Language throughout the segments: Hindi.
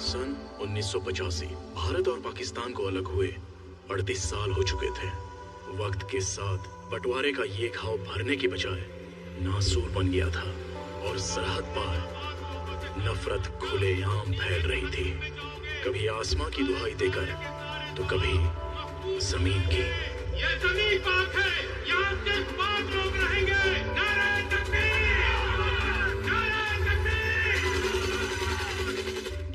सन 1985 भारत और पाकिस्तान को अलग हुए 38 साल हो चुके थे। वक्त के साथ बंटवारे का ये घाव भरने की बजाय नासूर बन गया था और सरहद पार नफरत खुलेआम फैल रही थी। कभी आसमां की दुहाई देकर तो कभी जमीन की। ये जमीन पाक है, यहाँ सिर्फ पाक लोग रहेंगे। नारे तकबीर! नारे तकबीर!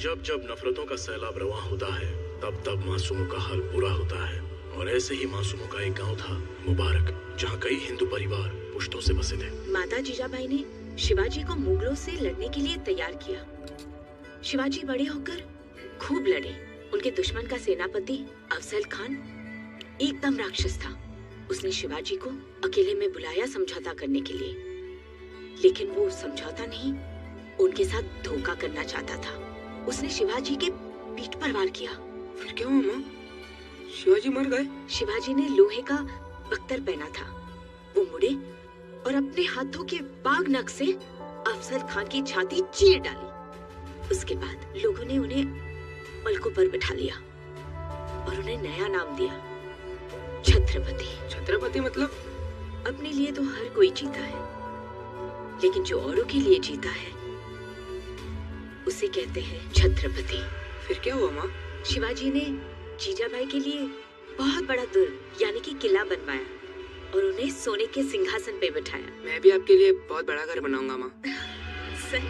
जब जब नफरतों का सैलाब रवां होता है तब तब मासूमों का हाल बुरा होता है। और ऐसे ही मासूमों का एक गांव था मुबारक, जहां कई हिंदू परिवार पुश्तों से बसे थे। माता जीजाबाई ने शिवाजी को मुगलों से लड़ने के लिए तैयार किया। शिवाजी बड़े होकर खूब लड़े। उनके दुश्मन का सेनापति अफजल खान एकदम राक्षस था। उसने शिवाजी को अकेले में बुलाया समझौता करने के लिए, लेकिन वो समझौता नहीं, उनके साथ धोखा करना चाहता था। उसने शिवाजी के पीठ पर वार किया। फिर क्या हुआ माँ? शिवाजी मर गए? शिवाजी ने लोहे का बख्तर पहना था। वो मुड़े और अपने हाथों के बाग नख से अफजल खान की छाती चीर डाली। उसके बाद लोगों ने उन्हें पलकों पर बिठा लिया और उन्हें नया नाम दिया, छत्रपति। छत्रपति मतलब? अपने लिए तो हर कोई जीता है, लेकिन जो औरों के लिए जीता है उसे कहते हैं छत्रपति। फिर क्या हुआ माँ? शिवाजी ने जीजाबाई के लिए बहुत बड़ा दुर्ग यानी कि किला बनवाया और उन्हें सोने के सिंहासन पे बिठाया। मैं भी आपके लिए बहुत बड़ा घर बनाऊंगा माँ। सच?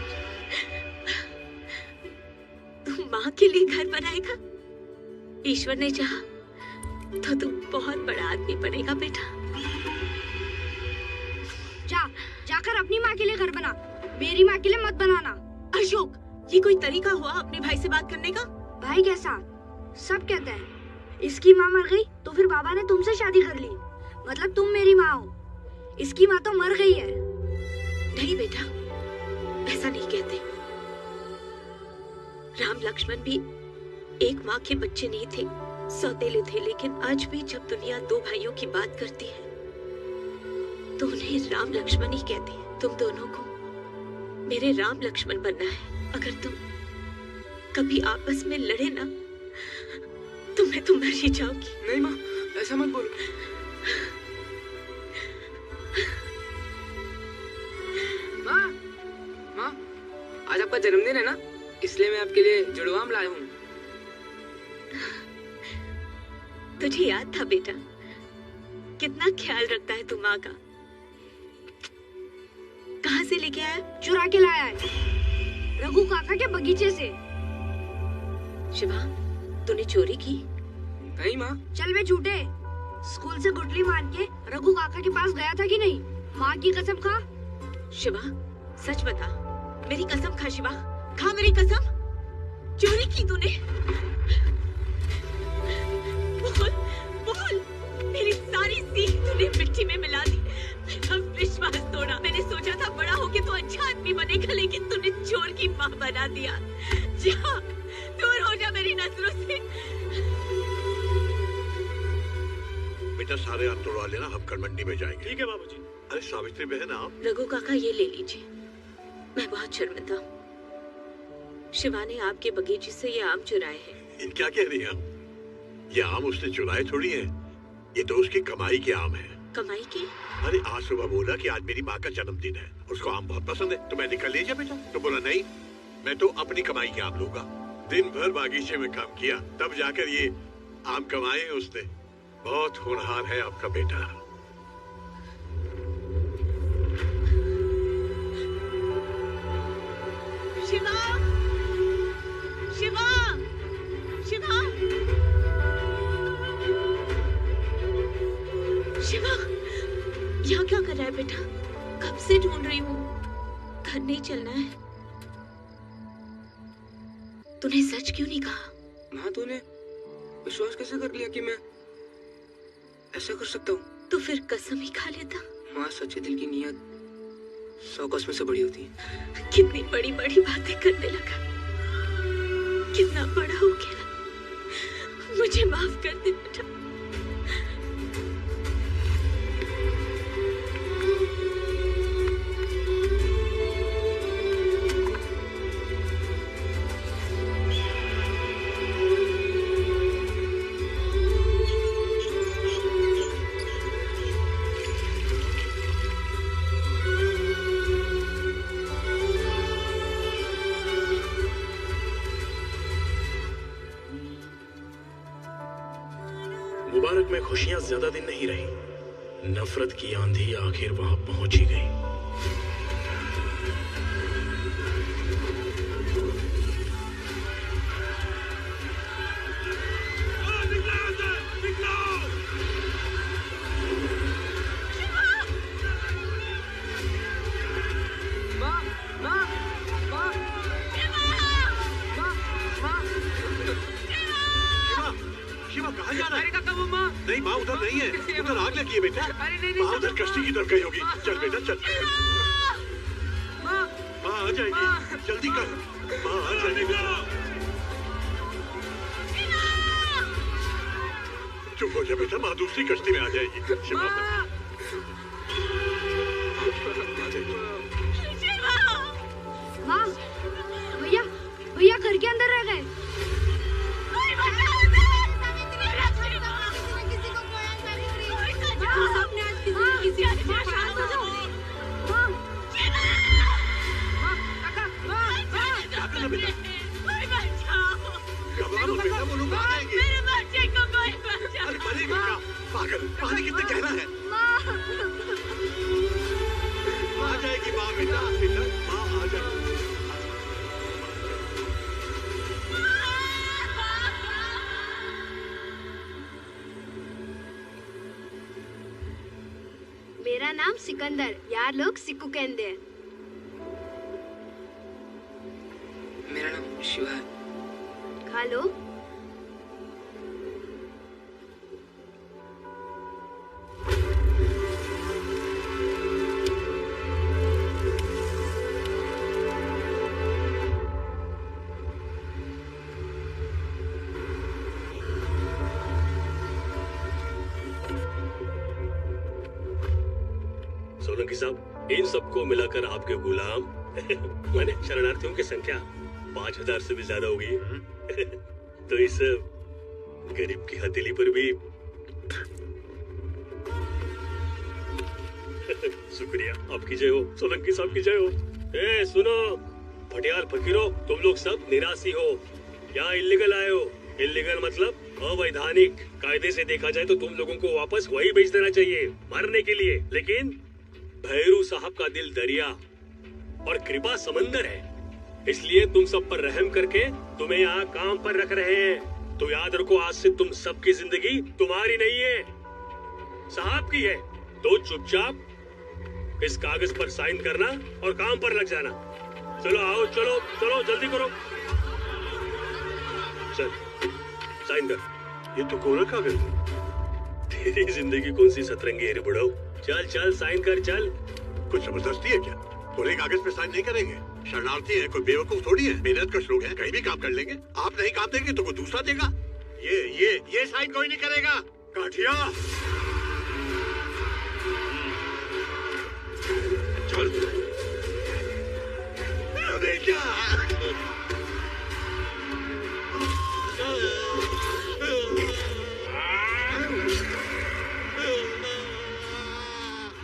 तू माँ के लिए घर बनाएगा? ईश्वर ने चाहा तो तू बहुत बड़ा आदमी बनेगा बेटा। जाकर अपनी माँ के लिए घर बना, मेरी माँ के लिए मत बनाना। अशोक, ये कोई तरीका हुआ अपने भाई से बात करने का? भाई कैसा? सब कहते हैं इसकी माँ मर गई तो फिर बाबा ने तुमसे शादी कर ली, मतलब तुम मेरी माँ हो। इसकी माँ तो मर गई है। नहीं बेटा, ऐसा नहीं कहते। राम लक्ष्मण भी एक माँ के बच्चे नहीं थे, सौतेले थे, लेकिन आज भी जब दुनिया दो भाइयों की बात करती है तो उन्हें राम लक्ष्मण ही कहते हैं। तुम दोनों को मेरे राम लक्ष्मण बनना है। अगर तुम कभी आपस में लड़े ना तो मैं तो मर ही जाऊंगी। नहीं माँ, ऐसा मत बोलो। माँ, माँ, आज आपका जन्मदिन है ना, इसलिए मैं आपके लिए जुड़वा आम लाया हूँ। तुझे याद था बेटा? कितना ख्याल रखता है तू माँ का। कहाँ से लेके आया? चुरा के लाया है, रघु काका के बगीचे से। शिवा, तूने चोरी की? नहीं माँ। चल बे झूठे, स्कूल से गुटली मान के रघु काका के पास गया था कि नहीं? माँ की कसम खा। शिवा, सच बता। मेरी कसम खा शिवा, खा मेरी कसम। चोरी की तूने? बोल, बोल। मेरी सारी सीख तूने मिट्टी में मिला दी। मेरा विश्वास तोड़ा। मैंने सोचा था बड़ा होके तो अच्छा आदमी बनेगा, लेकिन तूने चोर की माँ बना दिया। जा, दूर हो जा मेरी नजरों से। बेटा सारे आप तोड़वा लेना, हम कल मंडी में जाएंगे। ठीक है बाबूजी। अरे सावित्री बहन आप। रघु काका ये ले लीजिए, मैं बहुत शर्मिंदा हूँ। शिवा ने आपके बगीचे से ये आम चुराए हैं। इन क्या कह रही हैं आप? ये आम उसने चुराए थोड़ी है, ये तो उसकी कमाई के आम है। कमाई की? अरे आज सुबह बोला कि आज मेरी माँ का जन्मदिन है, उसको आम बहुत पसंद है, तो मैंने कहा ले जा बेटा। तो बोला नहीं, मैं तो अपनी कमाई के आम लूंगा। दिन भर बागीचे में काम किया, तब जाकर ये आम कमाए उसने। बहुत होनहार है आपका बेटा। शिवा, शिवा, शिवा, शिवा, यहाँ क्या कर रहा है बेटा? कब से ढूंढ रही हूँ। घर नहीं चलना है? तूने सच क्यों नहीं कहा? माँ, तूने विश्वास कैसे कर लिया कि मैं ऐसा कर सकता हूँ? तो फिर कसम ही खा लेता। माँ, सच्चे दिल की नीयत 100 कसमों से बड़ी होती है। कितनी बड़ी बड़ी बातें करने लगा, कितना बड़ा हो गया। मुझे माफ कर दे बेटा। मुबारक में खुशियां ज्यादा दिन नहीं रही। नफरत की आंधी आखिर वहां पहुंच ही गई। नहीं माँ उधर नहीं है, उधर आग लगी है बेटा। माँ उधर कश्ती की तरफ गई होगी। चल बेटा चल। माँ आ जाएगी, जल्दी कर। माँ आ जाएगी। चुप हो जा बेटा, माँ दूसरी कश्ती में आ जाएगी। शिवा माँ, भैया भैया घर के अंदर रह गए। पागल, पानी कितना गहरा है। आ जाएगी माँ बेटा, बेटा माँ आ जाएगी। मेरा नाम सिकंदर, यार लोग सिक्कू कहते हैं। मेरा नाम शिवा। खा लो। सोलंकी साहब, इन सबको मिलाकर आपके गुलाम माने शरणार्थियों की संख्या 5000 से भी ज्यादा होगी। तो इस गरीब की हथेली पर भी शुक्रिया। आपकी जय हो सोलंकी साहब की जय हो। ए सुनो भटियाल फकीरों, तुम लोग सब निराशी हो, यहाँ इल्लीगल आए हो। इल्लीगल मतलब अवैधानिक। कायदे से देखा जाए तो तुम लोगों को वापस वही भेज देना चाहिए मरने के लिए, लेकिन भैरू साहब का दिल दरिया और कृपा समंदर है, इसलिए तुम सब पर रहम करके तुम्हें यहाँ काम पर रख रहे हैं। तो याद रखो, आज से तुम सबकी जिंदगी तुम्हारी नहीं है, साहब की है। तो चुपचाप इस कागज पर साइन करना और काम पर लग जाना। चलो आओ, चलो चलो जल्दी करो। चल साइन कर। ये तो कोरा कागज है। तेरी जिंदगी कौन सी सतरंगी है रे बुढ़ाओ। चल चल साइन कर चल। कुछ जबरदस्ती है क्या? कोरे कागज पे साइन नहीं करेंगे। शरणार्थी है, कोई बेवकूफ थोड़ी है। मेहनतकश लोग हैं, कहीं भी काम कर लेंगे। आप नहीं काम देंगे तो कोई दूसरा देगा। ये साइन कोई नहीं करेगा। काठिया चल। अरे क्या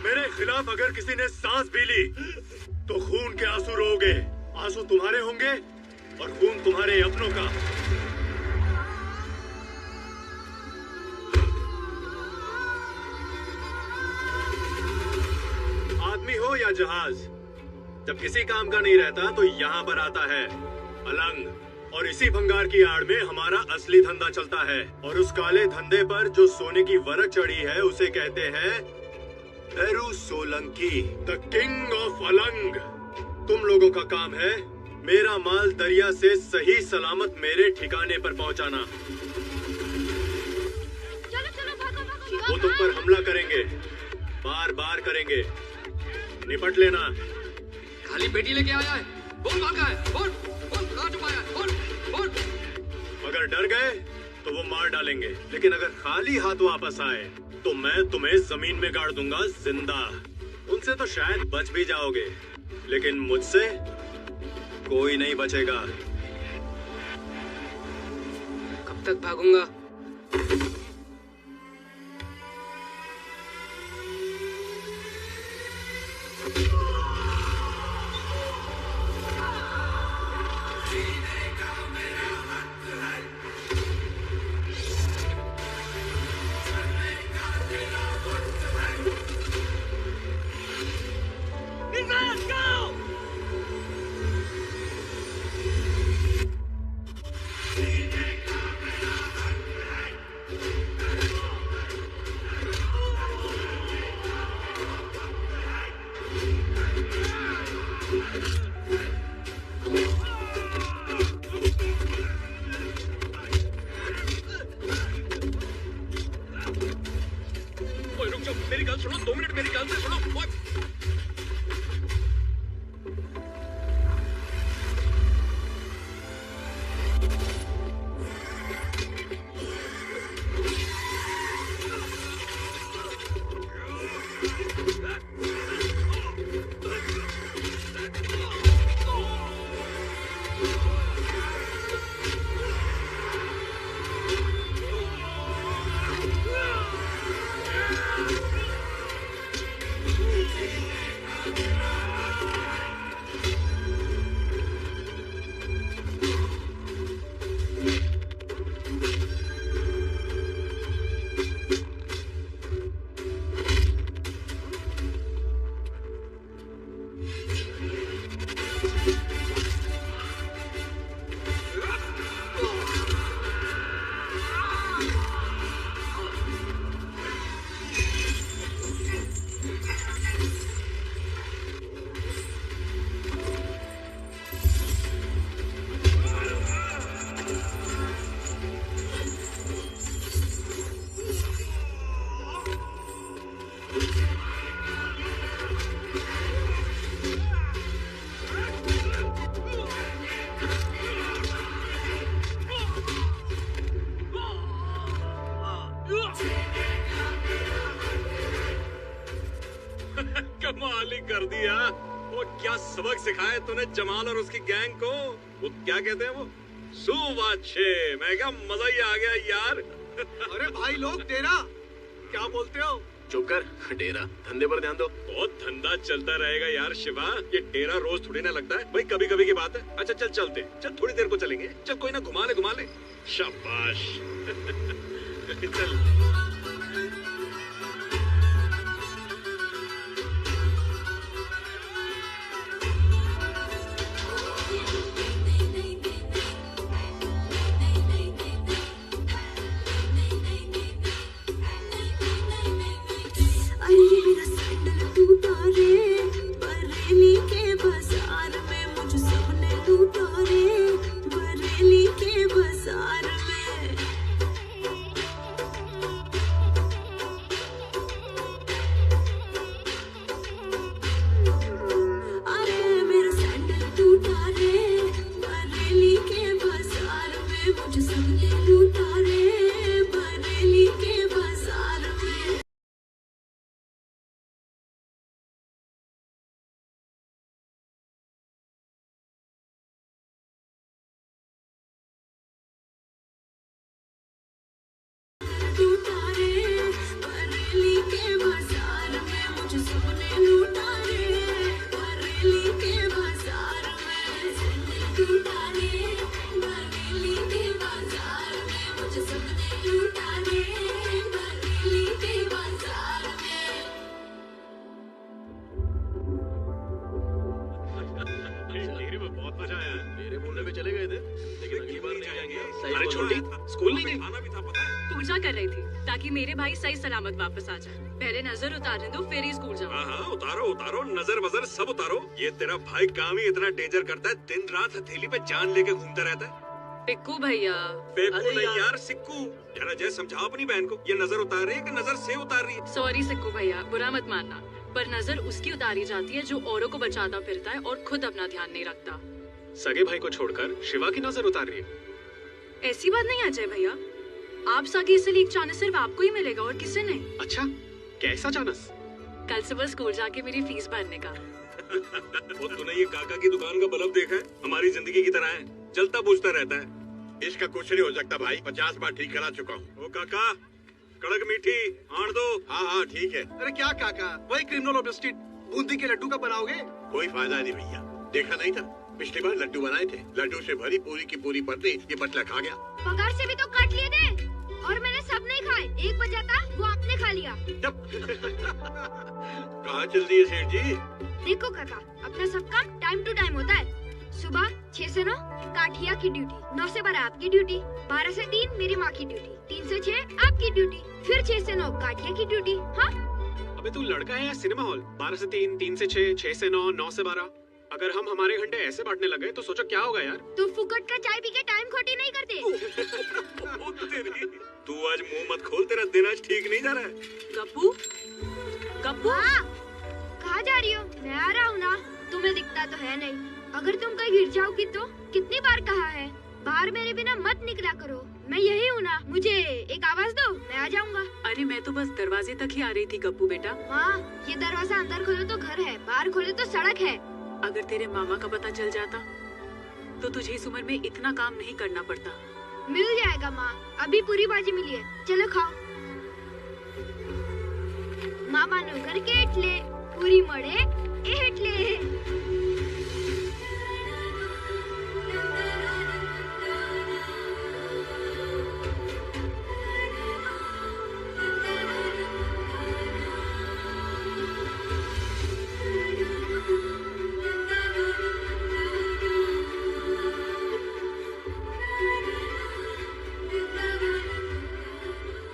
मेरे खिलाफ अगर किसी ने सांस भी ली तो खून के आंसू रोगे। आंसू तुम्हारे होंगे और खून तुम्हारे अपनों का। आदमी हो या जहाज, जब किसी काम का नहीं रहता तो यहाँ पर आता है अलंग। और इसी भंगार की आड़ में हमारा असली धंधा चलता है। और उस काले धंधे पर जो सोने की वरक चढ़ी है उसे कहते हैं Bhairu Solanki, the king of Alang. तुम लोगों का काम है मेरा माल दरिया से सही सलामत मेरे ठिकाने पर पहुंचाना। चलो चलो भागो भागो। वो तुम पर हमला करेंगे, बार बार करेंगे, निपट लेना। खाली बेटी लेके आया है, बोल भागा है, बोल बोल कहाँ छुपाया है, बोल बोल। अगर डर गए तो वो मार डालेंगे, लेकिन अगर खाली हाथ वापस आए तो मैं तुम्हें जमीन में गाड़ दूंगा जिंदा। उनसे तो शायद बच भी जाओगे, लेकिन मुझसे कोई नहीं बचेगा। कब तक भागूंगा? कमाल ही कर दिया। वो क्या सबक सिखाया तूने जमाल और उसकी गैंग को? वो क्या कहते हैं वो? सुवाच्छे। मैं क्या मजा ही आ गया यार। अरे भाई लोग तेरा क्या बोलते हो? चुप कर, डेरा धंधे पर ध्यान दो। बहुत धंधा चलता रहेगा यार शिवा, ये डेरा रोज थोड़ी ना लगता है भाई, कभी कभी की बात है। अच्छा चल चलते, चल थोड़ी देर को चलेंगे, चल कोई ना घुमा ले। शाबाश। चल बरेली के बाजार में मुझ सबने लूटा रे, बरेली के बाजार में। अरे मेरा सैंडल टूटा रे, बरेली के बाजार में मुझ सबने लूटा रे, बरेली के बाजार में। लूटा रे, बरेली के बाजार में मुझ सबने लूटा रे, बरेली के बाजार में। लूटा रे, बरेली के बाजार में मुझ सबने लूटा रे, बरेली के बाजार में। डेरे में बहुत मजा आया। मेरे बोलने में चले गए थे, लेकिन अगली बार नहीं आएंगे। अरे छोटी, स्कूल नहीं गई? खाना भी था पता है। पूजा कर रही थी ताकि मेरे भाई सही सलामत वापस आ जाए। पहले नजर उतारने दो, फिर ही स्कूल जाओ। हाँ उतारो, नजर वजर सब उतारो। ये तेरा भाई काम ही इतना डेंजर करता है, दिन रात हथेली पे जान लेके घूमता रहता है। पिक्कू भैया। बेकू नहीं यार, सिक्कू। जरा जय समझाओ अपनी बहन को, ये नजर उतार रही है कि नजर से उतार रही है? सॉरी सिक्कू भैया, बुरा मत मानना, पर नजर उसकी उतारी जाती है जो औरों को बचाता फिरता है और खुद अपना ध्यान नहीं रखता। सगे भाई को छोड़कर शिवा की नजर उतार रही है। ऐसी बात नहीं अजय भैया, आप सगे इसलिए एक चांस सिर्फ आपको ही मिलेगा और किसी नहीं। अच्छा, कैसा चांस? कल सुबह स्कूल जाके मेरी फीस भरने का। वो तूने ये काका की दुकान का बल्ब देखा है? हमारी जिंदगी की तरह है, जलता बुझता रहता है। इसका कुछ नहीं हो सकता भाई, 50 बार ठीक करा चुका हूँ। ओ काका, कड़क मीठी आण दो। हाँ ठीक है। अरे क्या काका, वही क्रिमिनल और बिस्किट बूंदी के लड्डू का बनाओगे? कोई फायदा नहीं भैया, देखा नहीं था पिछली बार लड्डू बनाए थे, लड्डू से भरी पूरी की पूरी परती ये बटला खा गया। पगार से भी तो काट लिए थे और मैंने सब नहीं खाए, एक बचा था वो आपने खा लिया। कहाँ चल रही है सेठ जी? देखो काका, अपना सब काम टाइम टू टाइम होता है। सुबह 6 से 9 काठिया की ड्यूटी, 9 से 12 आपकी ड्यूटी, 12 से 3 मेरी माँ की ड्यूटी, 3 से 6 आपकी ड्यूटी, फिर 6 से 9 काठिया की ड्यूटी। हाँ अबे तू लड़का है या सिनेमा हॉल? 12 से 3, 3 से 6, 6 से 9, 9 से 12। अगर हम हमारे घंटे ऐसे बांटने लगे तो सोचो क्या होगा यार। तो फुकट का चाय पी के टाइम खोटी नहीं करते। तू आज मुंह मत खोल, तेरा दिन आज ठीक नहीं जा रहा है। गप्पू, गप्पू। हाँ, कहाँ जा रही हो? मैं आ रहा हूँ ना, तुम्हें दिखता तो है नहीं। अगर तुम कहीं गिर जाओगी तो कितनी बार कहा है, बाहर मेरे बिना मत निकला करो। मैं यही हूँ ना, मुझे एक आवाज दो, मैं आ जाऊंगा। अरे मैं तो बस दरवाजे तक ही आ रही थी गप्पू बेटा। माँ, ये दरवाजा अंदर खोले तो घर है, बाहर खोले तो सड़क है। अगर तेरे मामा का पता चल जाता तो तुझे इस उम्र में इतना काम नहीं करना पड़ता। मिल जाएगा माँ, अभी पूरी बाजी मिली है, चलो खाओ। मामा नो घर के एटले पूरी मड़े एटले।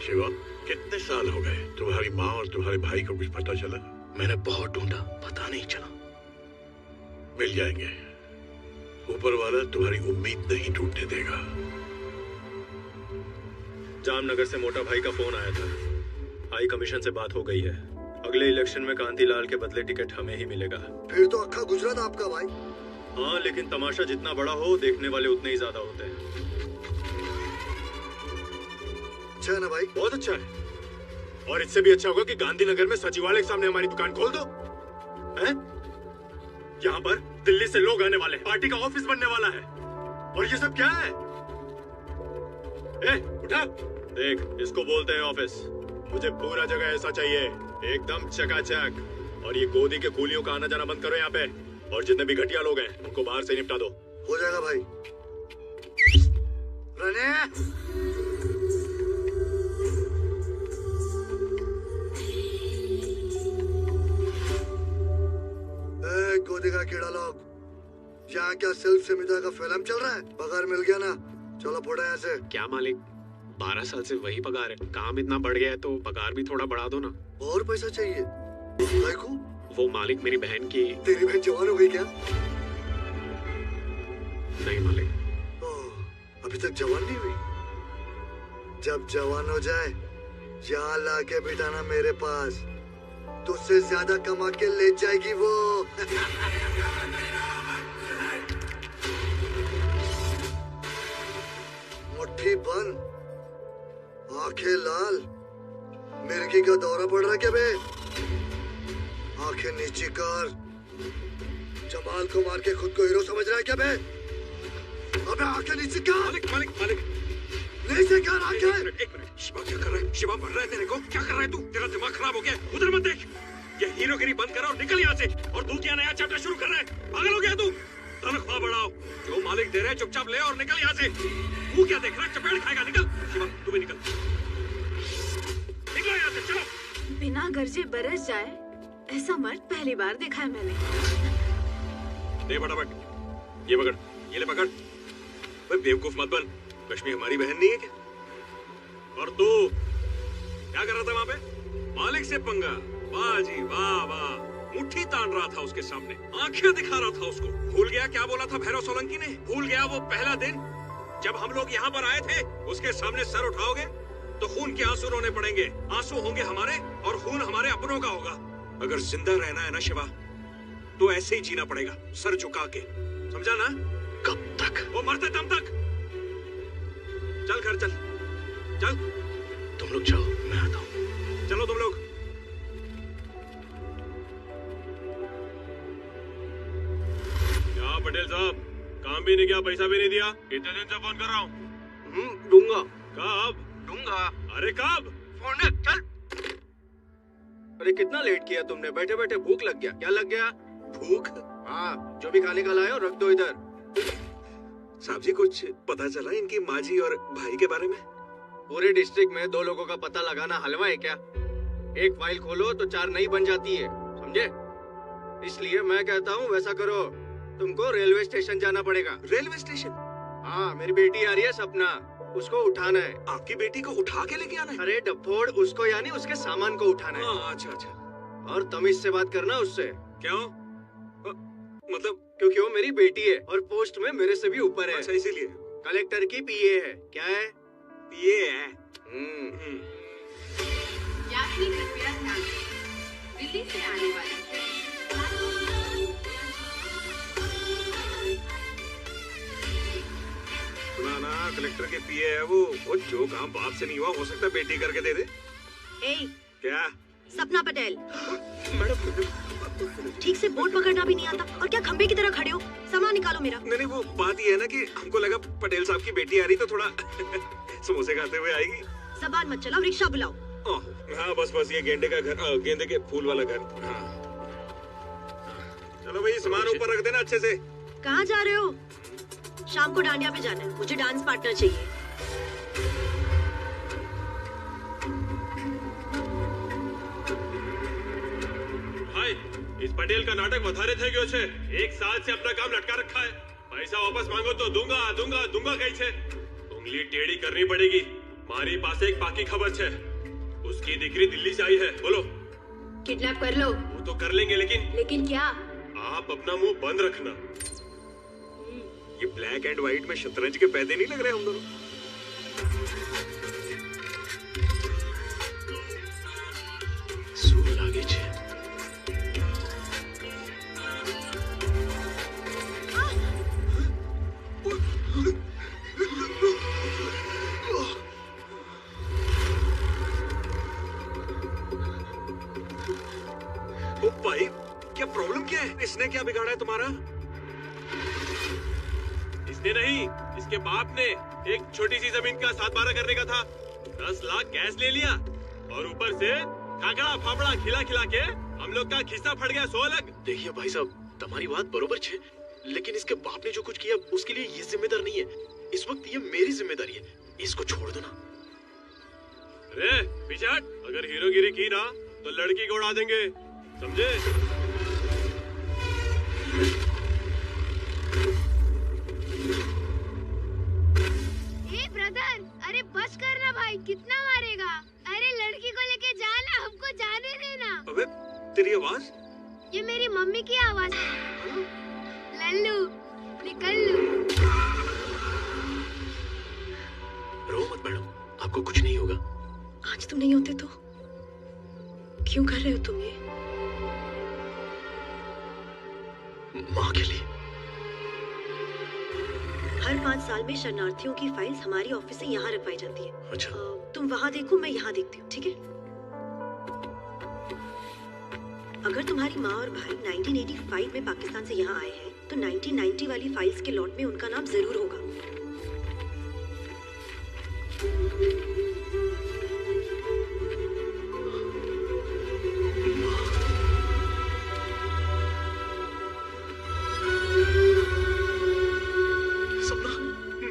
शिवा, कितने साल हो गए तुम्हारी माँ और तुम्हारे भाई को कुछ पता चला? मैंने बहुत ढूंढा, पता नहीं चला। मिल जाएंगे, ऊपर वाला तुम्हारी उम्मीद नहीं टूटने देगा। जामनगर से मोटा भाई का फोन आया था, हाई कमीशन से बात हो गई है। अगले इलेक्शन में कांतिलाल के बदले टिकट हमें ही मिलेगा। फिर तो अक्खा गुजरात आपका भाई। हाँ, लेकिन तमाशा जितना बड़ा हो, देखने वाले उतने ही ज्यादा होते हैं। अच्छा है ना भाई? बहुत अच्छा है। और इससे भी अच्छा होगा कि गांधीनगर में सचिवालय के सामने हमारी दुकान खोल दो। हैं? यहाँ पर दिल्ली से लोग आने वाले हैं, पार्टी का ऑफिस बनने वाला है। और ये सब क्या है? उठा, देख, इसको बोलते हैं ऑफिस। मुझे पूरा जगह ऐसा चाहिए, एकदम चकाचक। और ये गोदी के कूलियों का आना जाना बंद करो यहाँ पे। और जितने भी घटिया लोग हैं उनको बाहर से निपटा दो। हो जाएगा भाई। गोदी का कीड़ा लोग, यहाँ क्या सिल्क समिता का फिल्म चल रहा है? पगार मिल गया ना, चलो फोड़ो यहाँ से। क्या मालिक, 12 साल से वही पगार है। काम इतना बढ़ गया है तो पगार भी थोड़ा बढ़ा दो ना। और पैसा चाहिए? भाई को? वो मालिक मेरी बहन की। तेरी बहन जवान हो गई क्या? नहीं मालिक। अभी तक जवान नहीं हुई? जब जवान हो जाए यहाँ लाके बिठाना मेरे पास, तुझसे ज्यादा कमा के ले जाएगी वो। मुट्ठी बंद, आंखें लाल, मिर्गी का दौरा पड़ रहा क्या बे? आंखें नीची कर, जमाल को मार के खुद को हीरो समझ रहा है क्या बे? अबे आंखें नीची कर। मालिक मालिक मालिक, नीचे कर आंखें। एक मिनट, शिवा क्या कर रहा है? शिवा मर रहा है तेरे को? क्या कर रहा है तू? तेरा दिमाग खराब हो गया, उधर मत देख। ये हीरोगिरी बंद कर और निकल यहाँ से। और तू क्या नया चैप्टर शुरू कर रहा है? पागल हो गया तू? तनख्वाह बढ़ाओ, जो मालिक दे रहे हैं चुपचाप ले और निकल यहाँ से। तू क्या देख रहा है? चपेट खाएगा, निकल। शिवा तू भी निकल, निकलो यहाँ से, चलो। बिना गरजे बरस जाए ऐसा मर्द पहली बार देखा है मैंने। दे फटाफट, ये पकड़, ये ले पकड़। बेवकूफ मत बन, लक्ष्मी हमारी बहन नहीं है क्या? और तू क्या कर रहा था वहाँ पे? मालिक से पंगा? वाह जी वाह वाह, मुट्ठी तान रहा था उसके सामने, आंखें दिखा रहा था उसको। भूल गया क्या बोला था भैरव सोलंकी ने? भूल गया वो पहला दिन जब हम लोग यहाँ पर आए थे? उसके सामने सर उठाओगे तो खून के आंसू रोने पड़ेंगे। आंसू होंगे हमारे और खून हमारे अपनों का होगा। अगर जिंदा रहना है ना शिवा, तो ऐसे ही जीना पड़ेगा, सर झुका के, समझा ना? कब तक? वो मरते दम तक। चल घर चल, चल। तुम लोग जाओ, मैं आता हूँ। चलो तुम लोग। क्या पटेल साहब, काम भी नहीं किया, पैसा भी नहीं दिया? कितने दिन से फोन कर रहा हूँ। दूंगा। कब दूंगा? अरे कब? फोन चल। अरे कितना लेट किया तुमने? बैठे बैठे भूख लग गया। क्या लग गया? भूख? हाँ, जो भी खाने का लाए हो रख दो इधर। साहब जी, कुछ पता चला इनकी माँ जी और भाई के बारे में? पूरे डिस्ट्रिक्ट में 2 लोगों का पता लगाना हलवा है क्या? एक फाइल खोलो तो 4 नई बन जाती है, समझे? इसलिए मैं कहता हूँ वैसा करो, तुमको रेलवे स्टेशन जाना पड़ेगा। Railway station? हाँ, मेरी बेटी आ रही है सपना, उसको उठाना है। आपकी बेटी को उठा के लेके आना है? अरे डफोड़, उसको यानी उसके सामान को उठाना है। अच्छा अच्छा। और तमीज से बात करना उससे। क्यों? मतलब? क्योंकि वो मेरी बेटी है और पोस्ट में मेरे से भी ऊपर है। अच्छा, इसीलिए। कलेक्टर की पीए है। क्या है? पीए है। यात्री कृपया ध्यान दें, दिल्ली से आने वाली सुना ना, कलेक्टर के पीए है वो जो काम बाप से नहीं हुआ हो सकता बेटी करके दे दे। क्या? सपना पटेल। मैडम ठीक से बोर्ड पकड़ना भी नहीं आता और क्या खंबे की तरह खड़े हो? सामान निकालो मेरा। नहीं वो बात ये है ना कि हमको लगा पटेल साहब की बेटी आ रही तो थोड़ा समोसे खाते हुए आएगी। सामान मत चलाओ, रिक्शा बुलाओ। हाँ बस ये गेंदे का घर, गेंदे के फूल वाला घर। हाँ चलो भाई सामान ऊपर रख देना अच्छे से। कहाँ जा रहे हो? शाम को डांडिया पे जाना है, मुझे डांस पार्टनर चाहिए। भाई इस पटेल का नाटक વધારે થઈ ગયો છે। एक साल से अपना काम लटका रखा है। पैसा वापस मांगो तो दूंगा कहीं से। उंगली टेढ़ी करनी पड़ेगी। मारी पास एक पाकी खबर है, उसकी दिकरी दिल्ली से आई है। बोलो। किडनैप कर लो। वो तो कर लेंगे लेकिन क्या? आप अपना मुंह बंद रखना। ये ब्लैक एंड व्हाइट में शतरंज के पैदे नहीं लग रहे हम दोनों? सूर लागे छे। ओ भाई क्या प्रॉब्लम क्या है? इसने क्या बिगाड़ा है तुम्हारा? इसने नहीं, इसके बाप ने। एक छोटी सी जमीन का 7-12 करने का था, 10 लाख कैश ले लिया और ऊपर से खाकड़ा फाफड़ा खिला के हम लोग का खिस्सा फट गया 100 लाख। देखिए भाई साहब, तुम्हारी बात बरोबर छे, लेकिन इसके बाप ने जो कुछ किया उसके लिए ये जिम्मेदार नहीं है। इस वक्त ये मेरी जिम्मेदारी है, इसको छोड़ दो ना। अरे पीछे हट, अगर हीरोगिरी की ना तो लड़की को उड़ा देंगे, समझे? ब्रदर, अरे बस करना भाई, कितना मारेगा? अरे लड़की को लेके जाना, हमको जाने देना। अबे तेरी आवाज? ये मेरी मम्मी की आवाज है। लल्लू निकल लू। रो मत मैडम, आपको कुछ नहीं होगा। आज तुम नहीं होते तो क्यों कर रहे हो तुम ये? माँ के लिए। हर 5 साल में शरणार्थियों की फाइल्स हमारी ऑफिस से यहाँ रखवाई जाती है। अच्छा। तुम वहाँ देखो, मैं यहाँ देखती हूँ, ठीक है? अगर तुम्हारी माँ और भाई 1985 में पाकिस्तान से यहाँ आए हैं, तो 1990 वाली फाइल्स के लॉट में उनका नाम जरूर होगा।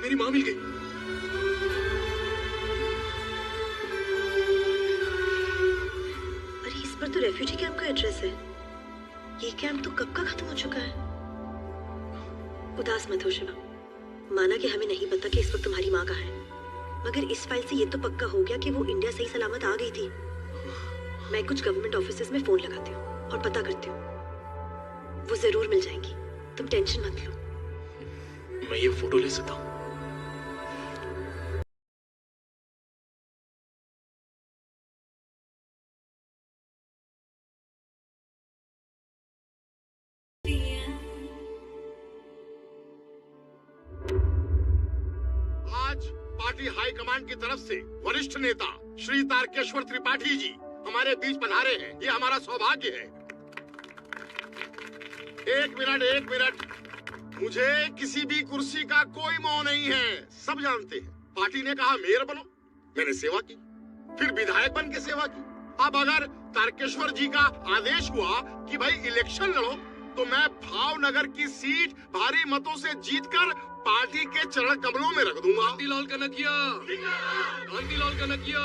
मेरी माँ मिल गई। अरे इस पर तो रेफ्यूजी कैंप का एड्रेस है। ये कैंप तो कब का खत्म हो चुका है। उदास मत हो शिवा, माना कि हमें नहीं पता कि इस वक्त तुम्हारी माँ कहाँ है, मगर इस फाइल से ये तो पक्का हो गया कि वो इंडिया सही सलामत आ गई थी। मैं कुछ गवर्नमेंट ऑफिसेज में फोन लगाती हूँ और पता करती हूँ, वो जरूर मिल जाएंगी। तुम टेंशन मत लो। मैं ये फोटो ले सकता हूँ? पार्टी हाई कमांड की तरफ से वरिष्ठ नेता श्री तारकेश्वर त्रिपाठी जी हमारे बीच पधारे हैं। ये हमारा सौभाग्य है। एक मिनट, मुझे किसी भी कुर्सी का कोई मोह नहीं है, सब जानते हैं। पार्टी ने कहा मेयर बनो, मैंने सेवा की, फिर विधायक बन के सेवा की। अब अगर तारकेश्वर जी का आदेश हुआ कि भाई इलेक्शन लड़ो, तो मैं भावनगर की सीट भारी मतों से जीतकर पार्टी के चरण कमलों में रख दूंगा। कांतिलाल कनकिया।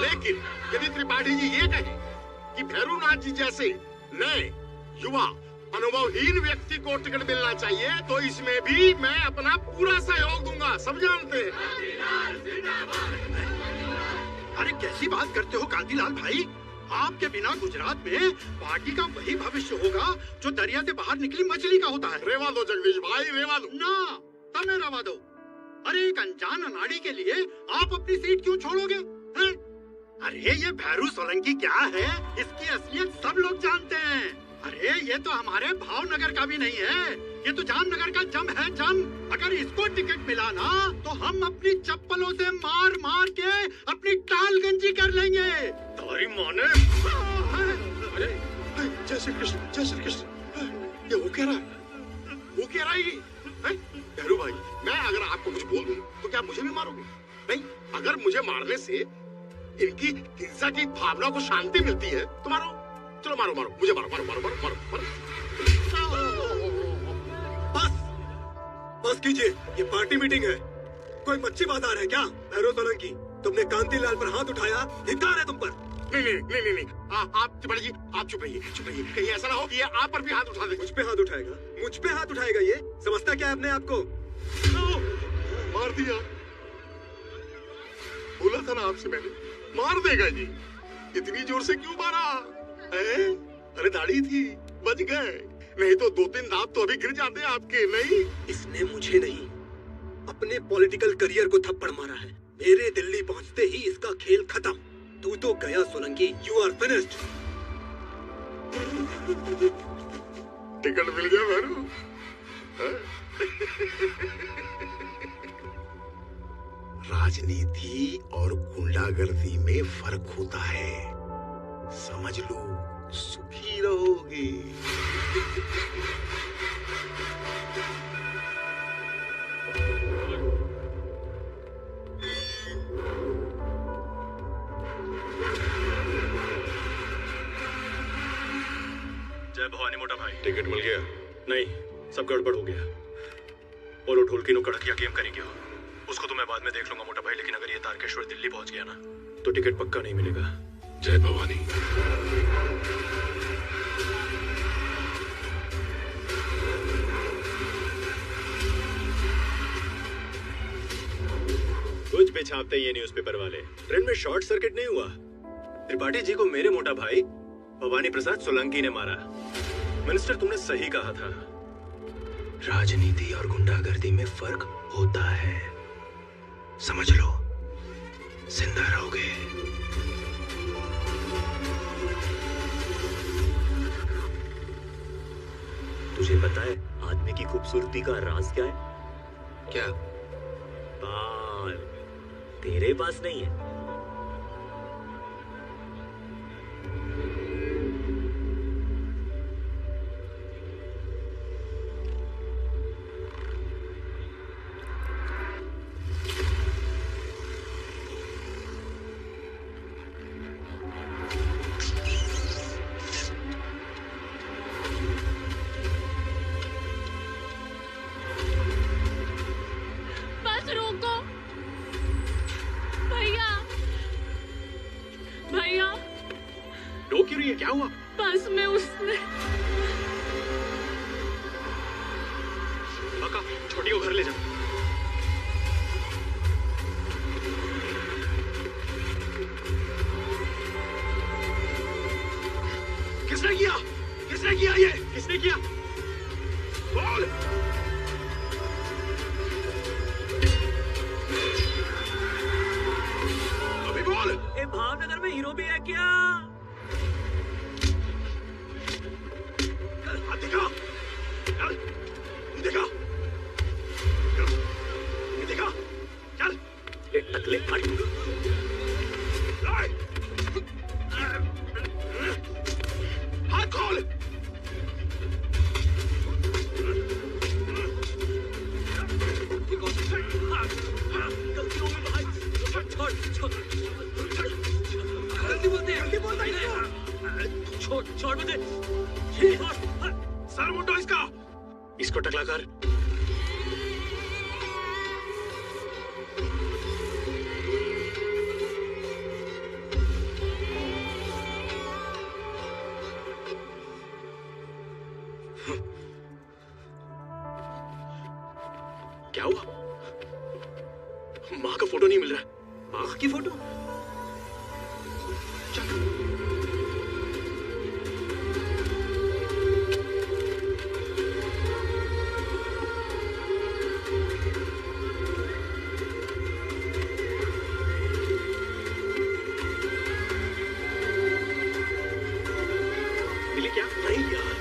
लेकिन यदि त्रिपाठी जी ये कहें कि भैरूनाथ जी जैसे नए युवा अनुभवहीन व्यक्ति को टिकट मिलना चाहिए, तो इसमें भी मैं अपना पूरा सहयोग दूंगा, सब जानते हैं। अरे कैसी बात करते हो कांतिलाल भाई? आपके बिना गुजरात में पार्टी का वही भविष्य होगा जो दरिया से बाहर निकली मछली का होता है। रेवा दो जगदीश भाई, रेवा दो ना, तब रवा दो। अरे एक अनजान अनाड़ी के लिए आप अपनी सीट क्यों छोड़ोगे? हैं? अरे ये भैरू सोलंकी क्या है, इसकी असलियत सब लोग जानते हैं। अरे ये तो हमारे भावनगर का भी नहीं है, ये तो जामनगर का जम है जम। अगर इसको टिकट मिला ना तो हम अपनी चप्पलों से मार मार के अपनी टाल गंजी कर लेंगे। तारी माँ ने। अरे जय श्री कृष्ण, जय श्री कृष्ण। ये वो कह रहा है, वो कह रहा है ये। भैरू भाई, मैं अगर आपको कुछ बोल दूं तो क्या मुझे भी मारोगे? नहीं, अगर मुझे मारने से इनकी हिंसा की भावना को शांति मिलती है तो मारो। चलो मारो मारो, मुझे मारो मारो मारो मारो मारो। बस कीजिए, ये पार्टी मीटिंग है, कोई मच्छी बाजार है क्या? भैरव सोलंकी, तुमने कांतिलाल पर हाथ उठाया, धिक्कार है तुम पर। नहीं नहीं नहीं नहीं, नहीं। आप त्रिपाठी जी, आप चुप रहिए, चुप रहिए। कहीं ऐसा ना हो कि ये आप पर भी हाथ उठा दे। मुझ पे हाथ उठाएगा? मुझ पे हाथ उठाएगा? ये समझता क्या है अपने आप को? मार दिया, बोला था ना आपसे मैंने, मार देगा जी। इतनी जोर से क्यों मारा? अरे दाढ़ी थी, बच गए, नहीं तो 2-3 दांत तो अभी गिर जाते आपके। नहीं, इसने मुझे नहीं, अपने पॉलिटिकल करियर को थप्पड़ मारा है। मेरे दिल्ली पहुंचते ही इसका खेल खत्म। तू तो गया Solanki, you are finished. Ticket मिल गया भैरू। राजनीति और गुंडागर्दी में फर्क होता है, समझ लो, सुखी रहोगे। जय भवानी मोटा भाई। टिकट मिल गया? नहीं, सब गड़बड़ हो गया। बोलो ढोलकी नो कड़किया गेम करेंगे हो, उसको तो मैं बाद में देख लूंगा मोटा भाई, लेकिन अगर ये तारकेश्वर दिल्ली पहुंच गया ना तो टिकट पक्का नहीं मिलेगा। जय भवानी। कुछ भी छापते ये न्यूज़पेपर वाले। ट्रेन में शॉर्ट सर्किट नहीं हुआ। त्रिपाठी जी को मेरे मोटा भाई भवानी प्रसाद सोलंकी ने मारा। मिनिस्टर, तुमने सही कहा था, राजनीति और गुंडागर्दी में फर्क होता है, समझ लो, जिंदा रहोगे। तुझे पता है आदमी की खूबसूरती का राज क्या है? क्या? बाल। तेरे पास नहीं है। क्या हुआ? बस में उसने काका, छोटी को घर ले जा। किसने किया? किसने किया ये? किसने किया? बोल। अभी बोल। ए, भावनगर में हीरो भी है क्या? देखा? देखा? देखा? चल। एक टकले हट। हाथ खोल। गलती हो गई भाई। छोड़ छोड़। जल्दी बोलते हैं। जल्दी बोलता है। छोड़ छोड़ मुझे। सर मुंडो इसका। इसको टकला कर। क्या हुआ? माँ का फोटो नहीं मिल रहा। माँ की फोटो? मिली क्या? नहीं यार,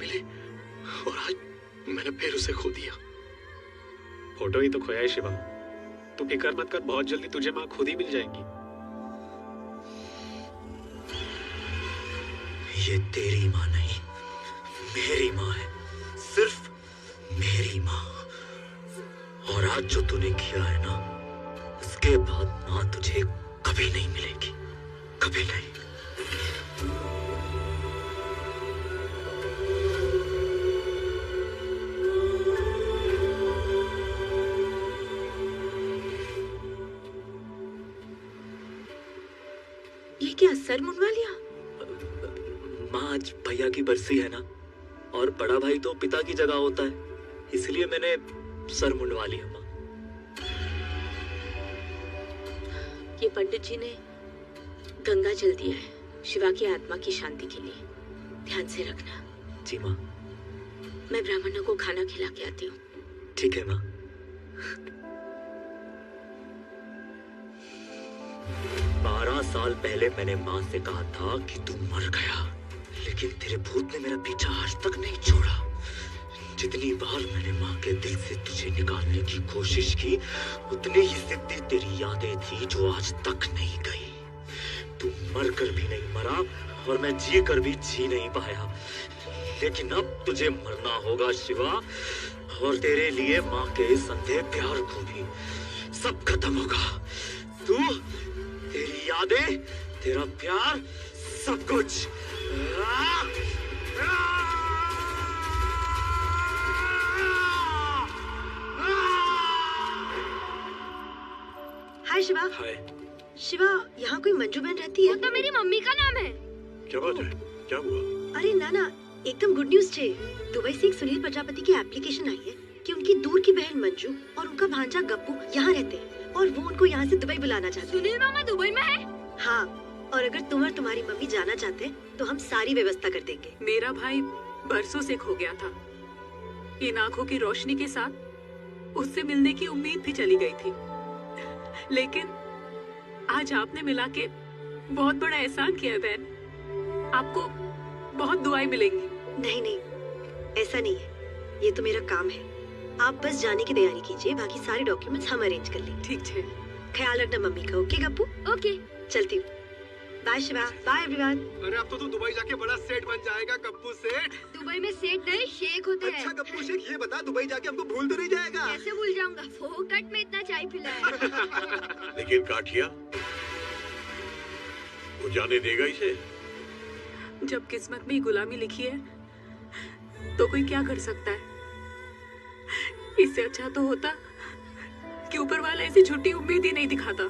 मिली और आज मैंने फिर उसे खो दिया। फोटो ही तो खोया है शिवा। तू फिक्र मत कर, बहुत जल्दी तुझे माँ खुद ही मिल जाएंगी। ये तेरी माँ नहीं, मेरी माँ है, सिर्फ मेरी माँ। और आज जो तूने किया है ना, उसके बाद माँ तुझे कभी नहीं मिलेगी, कभी नहीं। ये क्या सर मुंडवा लिया? माँ आज भैया की बरसी है ना, और बड़ा भाई तो पिता की जगह होता है, इसलिए मैंने सर मुंडवा लिया। माँ, ये पंडित जी ने गंगा जल दिया है शिवा की आत्मा की शांति के लिए, ध्यान से रखना। जी माँ। मैं ब्राह्मणों को खाना खिला के आती हूँ। ठीक है माँ। 12 साल पहले मैंने माँ से कहा था कि तू मर गया, लेकिन तेरे भूत ने मेरा पीछा आज तक नहीं छोड़ा। जितनी बार मैंने माँ के दिल से तुझे निकालने की कोशिश की, उतनी ही जिद्दी तेरी यादें थी जो आज तक नहीं गई। तू मर कर भी नहीं मरा और मैं जी कर भी जी नहीं पाया, लेकिन अब तुझे मरना होगा शिवा, और तेरे लिए माँ के इस अंधे प्यार को भी सब खत्म होगा। तू, तेरी यादें, तेरा प्यार, सब कुछ। हाय शिवा। हाय। शिवा, यहाँ कोई मंजू बहन रहती है? वो तो मेरी मम्मी का नाम है। क्या बात है? क्या हुआ? अरे ना, एकदम गुड न्यूज छे। दुबई से एक सुनील प्रजापति की एप्लीकेशन आई है कि उनकी दूर की बहन मंजू और उनका भांजा गप्पू यहाँ रहते हैं और वो उनको यहाँ से दुबई बुलाना चाहते हैं। सुनील मामा दुबई में है? हाँ, और अगर तुम और तुम्हारी मम्मी जाना चाहते हैं तो हम सारी व्यवस्था कर देंगे। मेरा भाई बरसों से खो गया था। इन आंखों की रोशनी के साथ उससे मिलने की उम्मीद भी चली गई थी, लेकिन आज आपने मिला के बहुत बड़ा एहसान किया है बहन। आपको बहुत दुआएं मिलेंगी। नहीं, ऐसा नहीं है, ये तो मेरा काम है। आप बस जाने की तैयारी कीजिए, बाकी सारे डॉक्यूमेंट्स हम अरेंज कर लेंगे। ठीक है। ख्याल रखना मम्मी का। ओके गप्पू? ओके, चलती हूँ। Bye Shiva, bye everyone. अरे अब तो तू दुबई जाके बड़ा सेठ बन जाएगा गप्पू सेठ। दुबई में सेठ नहीं शेख होते हैं। अच्छा गप्पू शेख, ये बता दुबई जाके हमको भूल तो नहीं जाएगा? कैसे भूल जाऊंगा, फोकट में इतना चाय पिलाया। लेकिन काठिया, वो जाने देगा इसे? जब किस्मत में गुलामी लिखी है तो कोई क्या कर सकता है। इससे अच्छा तो होता कि ऊपर वाला ऐसी झूठी उम्मीद ही नहीं दिखाता।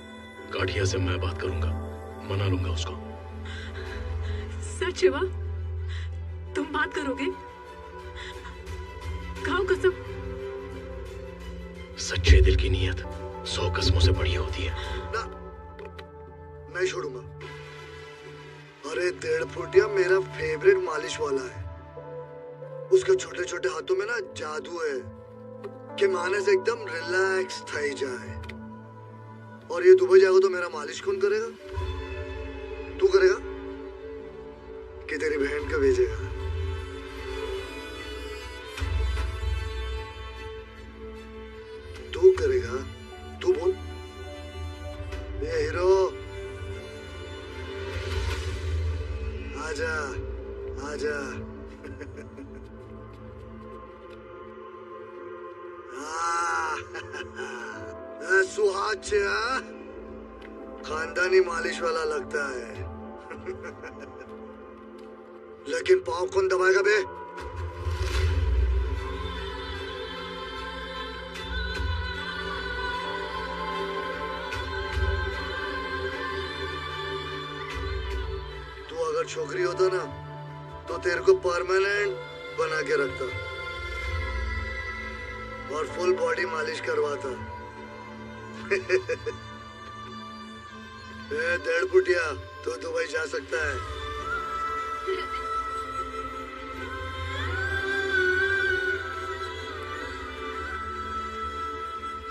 काठिया से मैं बात करूंगा, मना लूंगा उसको। सच शिवा, तुम बात करोगे? खाओ कसम। सच्चे दिल की नीयत 100 कसमों से बड़ी होती है। ना, नहीं छोड़ूंगा। अरे 1.5 फुटिया मेरा फेवरेट मालिश वाला है। उसके छोटे छोटे हाथों में ना जादू है कि माने से एकदम रिलैक्स थई जाए। और ये दुबई जाएगा तो मेरा मालिश कौन करेगा? तू करेगा कि तेरी बहन का भेजेगा? तू करेगा? तू बोल। ये हीरो, आजा आजा। सुहाग से खानदानी मालिश वाला लगता है। लेकिन पाँव कौन दबाएगा बे? तू अगर छोकरी होता ना तो तेरे को परमानेंट बना के रखता और फुल बॉडी मालिश करवाता। 1.5 फुटिया तो दुबई जा सकता है।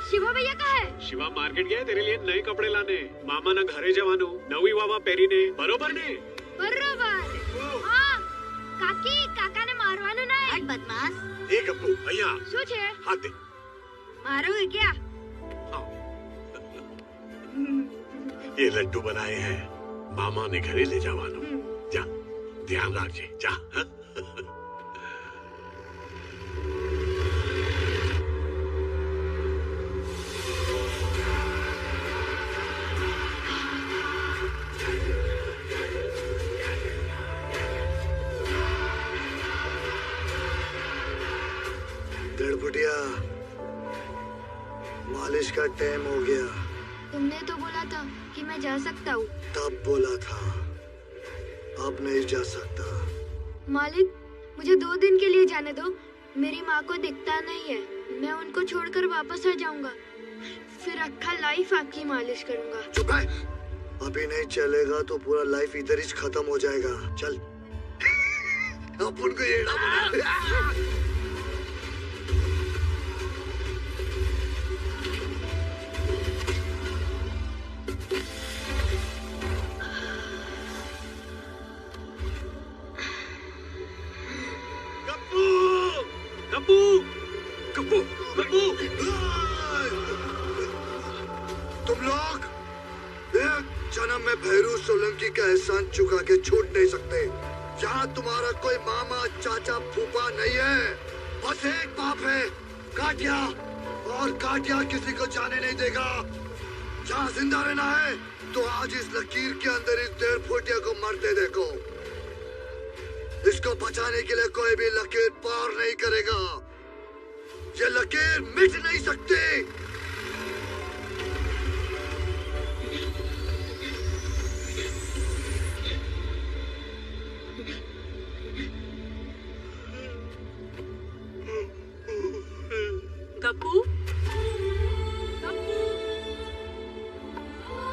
शिवा भैया कहाँ है? शिवा मार्केट गया तेरे लिए नए कपड़े लाने। मामा ना घरे जवानो नवी वावा पेरी ने बरोबर ने। बरोबर। हाँ, काकी काका ने मारवानो ना ए गप्पू भैया શું છે हाथ दे। मारोगे क्या ये लड्डू बनाए हैं मामा ने घरे ले जावानो। जा ध्यान रखिए जा। हाँ? गड़बड़िया मालिश का टाइम हो गया। तुमने तो बोला था कि मैं जा सकता हूँ। तब बोला था, अब नहीं जा सकता। मालिक मुझे 2 दिन के लिए जाने दो। मेरी माँ को दिखता नहीं है, मैं उनको छोड़कर वापस आ जाऊंगा। फिर अक्खा लाइफ आपकी मालिश करूंगा। चुप है, अभी नहीं चलेगा तो पूरा लाइफ इधर ही खत्म हो जाएगा। चल अपन को येड़ा बना। गप्पू गप्पू गप्पू तुम लोग एक जन्म में भैरू सोलंकी का एहसान चुका के छूट नहीं सकते। यहाँ तुम्हारा कोई मामा चाचा फूफा नहीं है, बस एक बाप है काटिया, और काटिया किसी को जाने नहीं देगा। जहाँ जिंदा रहना है तो आज इस लकीर के अंदर इस 1.5 फुटिया को मरते देखो। इसको बचाने के लिए कोई भी लकीर पार नहीं करेगा। ये लकीर मिट नहीं सकती। गप्पू, गप्पू,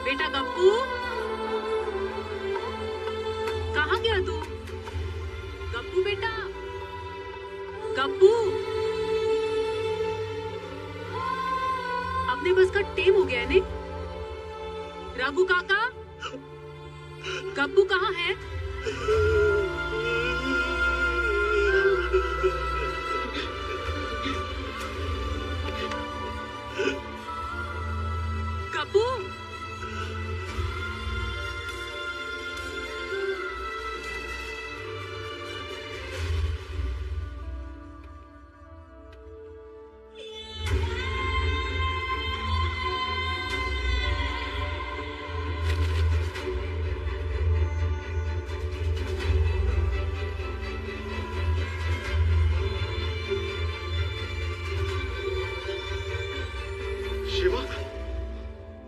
बेटा गप्पू, कहाँ गया तू? गप्पू बेटा, गप्पू, अपने बस का टेम हो गया है ने? राघु काका, गप्पू कहाँ है? गप्पू,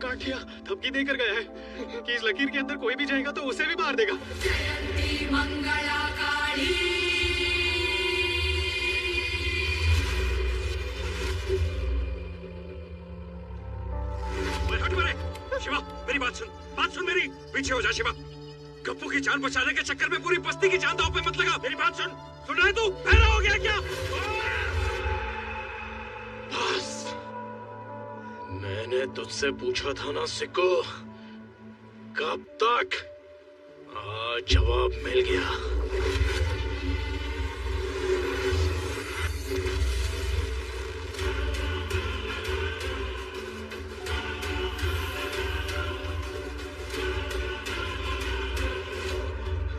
काटिया धमकी देकर गया है कि इस लकीर के अंदर कोई भी जाएगा तो उसे भी मार देगा। मंगला काली हट मेरे। शिवा मेरी बात सुन मेरी। पीछे हो जा शिवा। गप्पू की जान बचाने के चक्कर में पूरी बस्ती की जान दांव पे मत लगा। मेरी बात सुन रहा है तू? बहरा हो गया क्या? बस मैंने तुझसे पूछा था ना सिक्को, कब तक? आज जवाब मिल गया।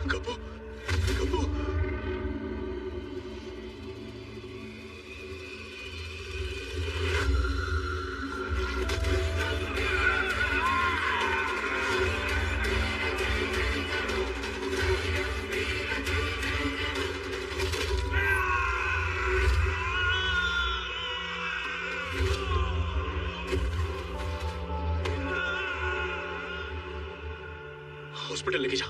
गप्पू, गप्पू, हॉस्पिटल लेके जा।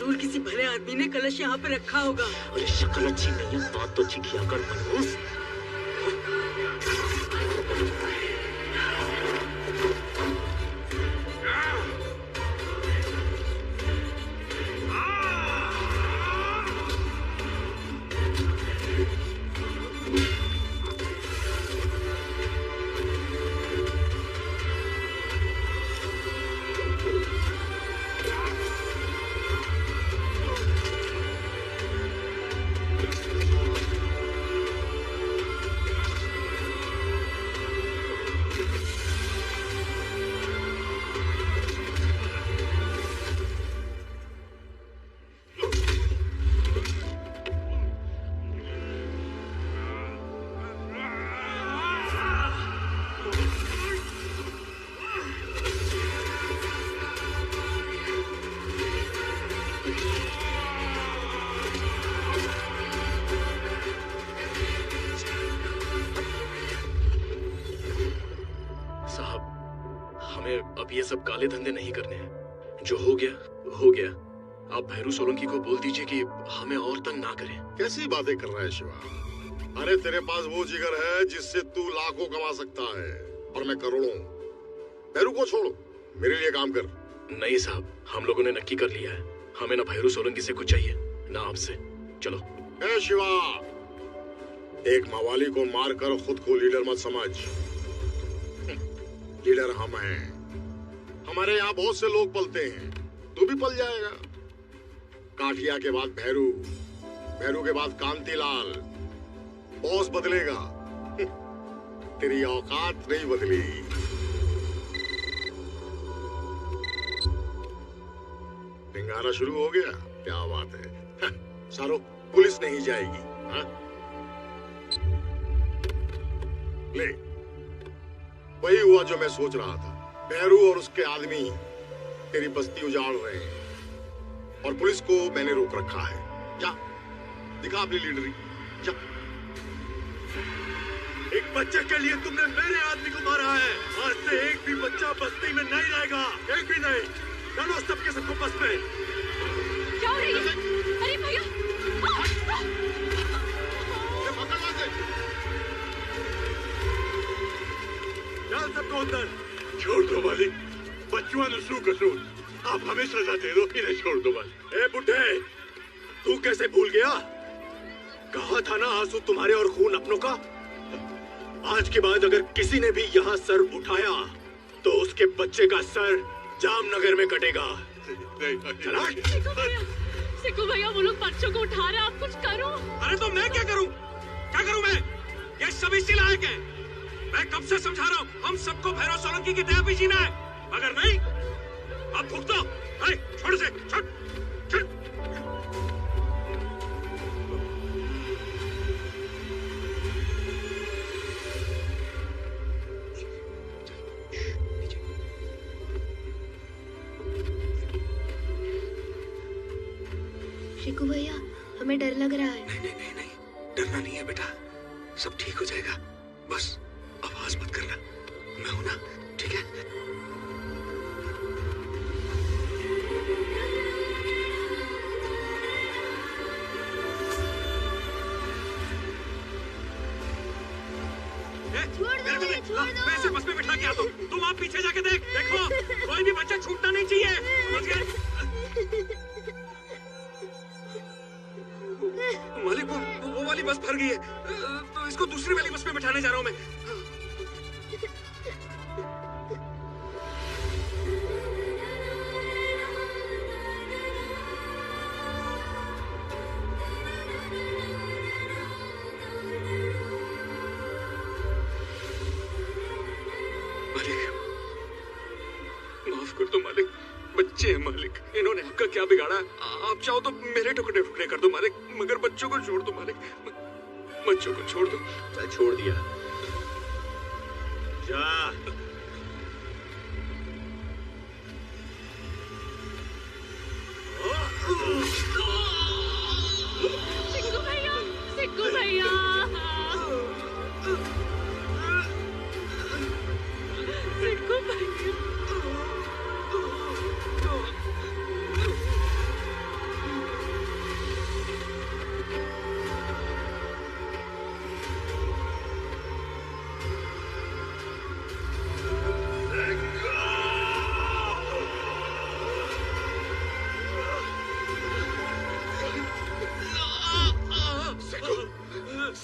जरूर किसी भले आदमी ने कलश यहाँ पे रखा होगा। अरे शक्ल अच्छी नहीं है, बात तो अच्छी किया कर मनहूस। अब ये सब काले धंधे नहीं करने हैं। जो हो गया हो गया। आप भैरू सोलंकी को बोल दीजिए कि हमें और तंग ना करें। कैसी बातें कर रहा है शिवा? अरे तेरे पास वो जिगर है जिससे तू लाखों कमा सकता है और मैं करोड़ों। भैरू को छोड़, मेरे लिए काम कर। नहीं साहब, हम लोगों ने नक्की कर लिया है। हमें ना भैरू सोलंकी से कुछ चाहिए ना आपसे। चलो। ए शिवा, एक मवाली को मारकर खुद को लीडर मत समझ। लीडर हम हैं। हमारे यहाँ बहुत से लोग पलते हैं, तू भी पल जाएगा। काठिया के बाद भैरू, भैरू के बाद कांतीलाल। बॉस बदलेगा, तेरी औकात नहीं बदली। सिंगारा शुरू हो गया, क्या बात है। सारो पुलिस नहीं जाएगी। हा? ले, वही हुआ जो मैं सोच रहा था। भैरू और उसके आदमी तेरी बस्ती उजाड़ रहे हैं और पुलिस को मैंने रोक रखा है। जा, दिखा अपनी लीडरी, जा। एक बच्चे के लिए तुमने मेरे आदमी को मारा है। आज से एक भी बच्चा बस्ती में नहीं रहेगा, एक भी नहीं। चलो सबके सबको बस में। क्या हो रही है? अरे भैया, चल सबको अंदर। छोड़ दो मालिक, बच्चों ने सू कसूर। आप हमें सजा दे दो, इन्हें छोड़ दो मालिक। ए बुढ़े, तू कैसे भूल गया? कहा था ना आंसू तुम्हारे और खून अपनों का। आज के बाद अगर किसी ने भी यहाँ सर उठाया तो उसके बच्चे का सर जामनगर में कटेगा। चला। सिक्कू भैया, वो लोग बच्चों को उठा रहे हैं, आप कुछ करो। अरे तो मैं क्या करूं? क्या करूं मैं? ये सब इसी लायक है। मैं कब से समझा रहा हूं, हम सबको भैरव सोलंकी की दया पे जीना है। अगर नहीं, अब भुगतो। छोड़ से, छोड़, छोड़। शिकू भैया, हमें डर लग रहा है। नहीं, डरना नहीं है बेटा, सब ठीक हो जाएगा। बस आवाज मत करना, मैं हूं ना, ठीक है? मैं इसे बस में बिठा के आता हूं। तुम आप पीछे जाके देखो, कोई भी बच्चा छूटना नहीं चाहिए, समझ गए? मालिक, वो वाली बस भर गई है, तो इसको दूसरी वाली बस में बिठाने जा रहा हूं मैं। माफ कर दो मालिक, बच्चे हैं मालिक, इन्होंने आपका क्या बिगाड़ा? आप चाहो तो मेरे टुकड़े टुकड़े कर दो मालिक, मगर बच्चों को छोड़ दो मालिक, बच्चों को छोड़ दो। छोड़ दिया। जा। सिक्कू भैया, सिक्कू भैया, सिक्कू भैया।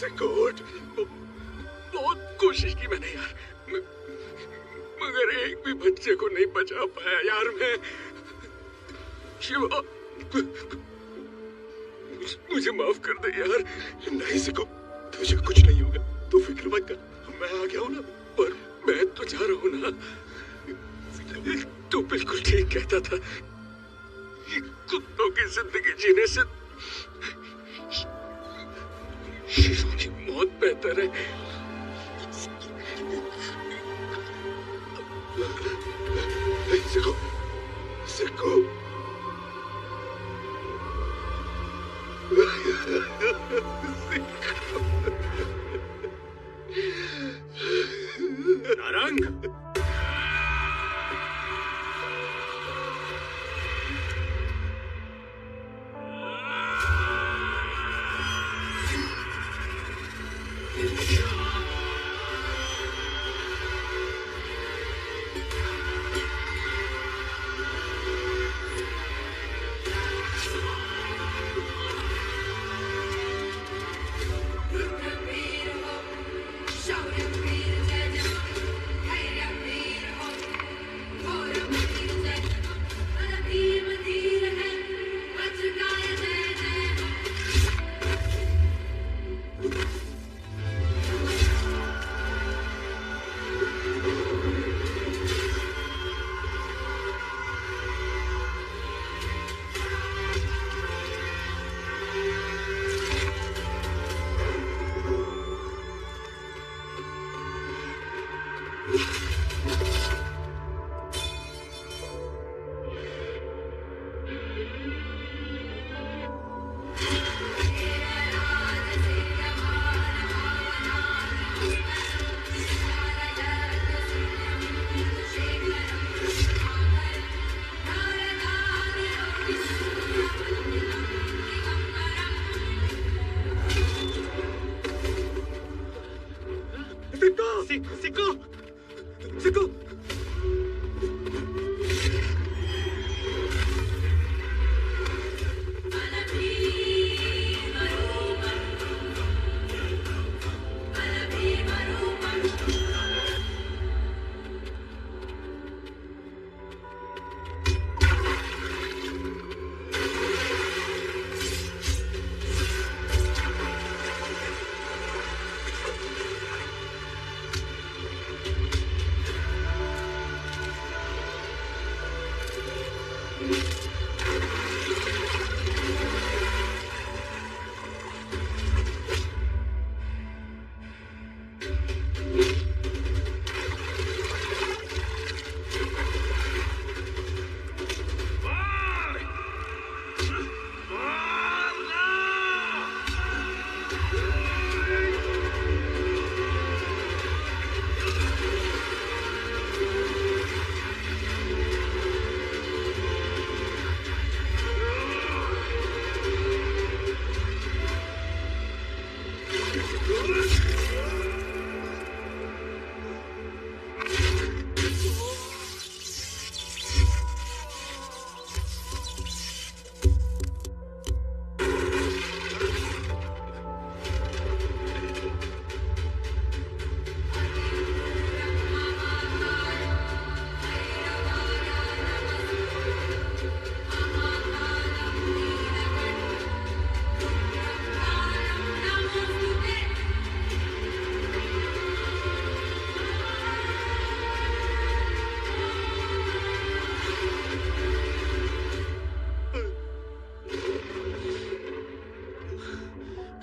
सिकोट, बहुत कोशिश की मैंने यार, मगर एक भी बच्चे को नहीं बचा पाया यार मैं। शिवा, मुझे माफ कर दे यार। नहीं सिको, तुझे कुछ नहीं होगा, तू फिक्र मत कर, मैं आ गया हूँ ना। पर मैं तो जा रहा हूँ ना। तू बिल्कुल ठीक कहता था, ये कुत्तों की जिंदगी जीने से शेरों की मौत बेहतर है। सिको, सिको। नारंग, सिको, सिको।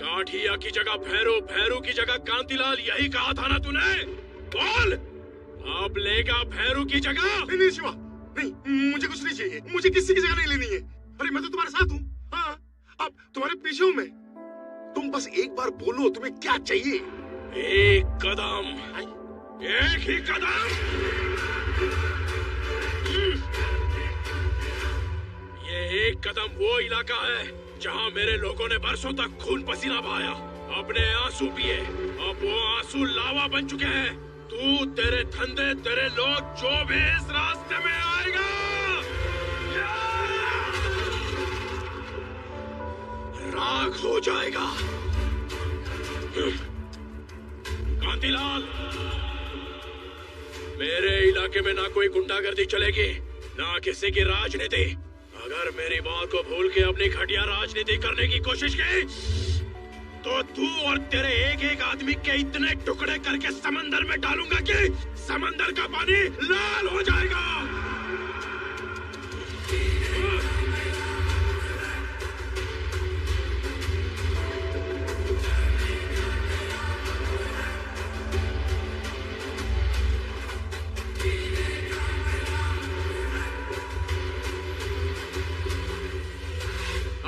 काठिया की जगह भैरू, भैरू की जगह कांतिलाल, यही कहा था ना तूने? बोल, अब लेगा भैरू की जगह? नहीं नहीं शिवा, नहीं, मुझे कुछ नहीं चाहिए, मुझे किसी की जगह नहीं लेनी है। अरे मैं तो तुम्हारे साथ हूँ, हाँ, अब तुम्हारे पीछे हूँ मैं। तुम बस एक बार बोलो तुम्हें क्या चाहिए। एक कदम, एक ही कदम। ये एक कदम वो इलाका है जहाँ मेरे लोगों ने बरसों तक खून पसीना बहाया, अपने आंसू पिए। अब वो आंसू लावा बन चुके हैं। तू, तेरे धंधे, तेरे लोग, जो भी इस रास्ते में आएगा राख हो जाएगा। मोतीलाल, मेरे इलाके में ना कोई गुंडागर्दी चलेगी, ना किसी की राजनीति। अगर मेरी बात को भूल के अपनी घटिया राजनीति करने की कोशिश की तो तू और तेरे एक एक आदमी के इतने टुकड़े करके समंदर में डालूंगा कि समंदर का पानी लाल हो जाएगा।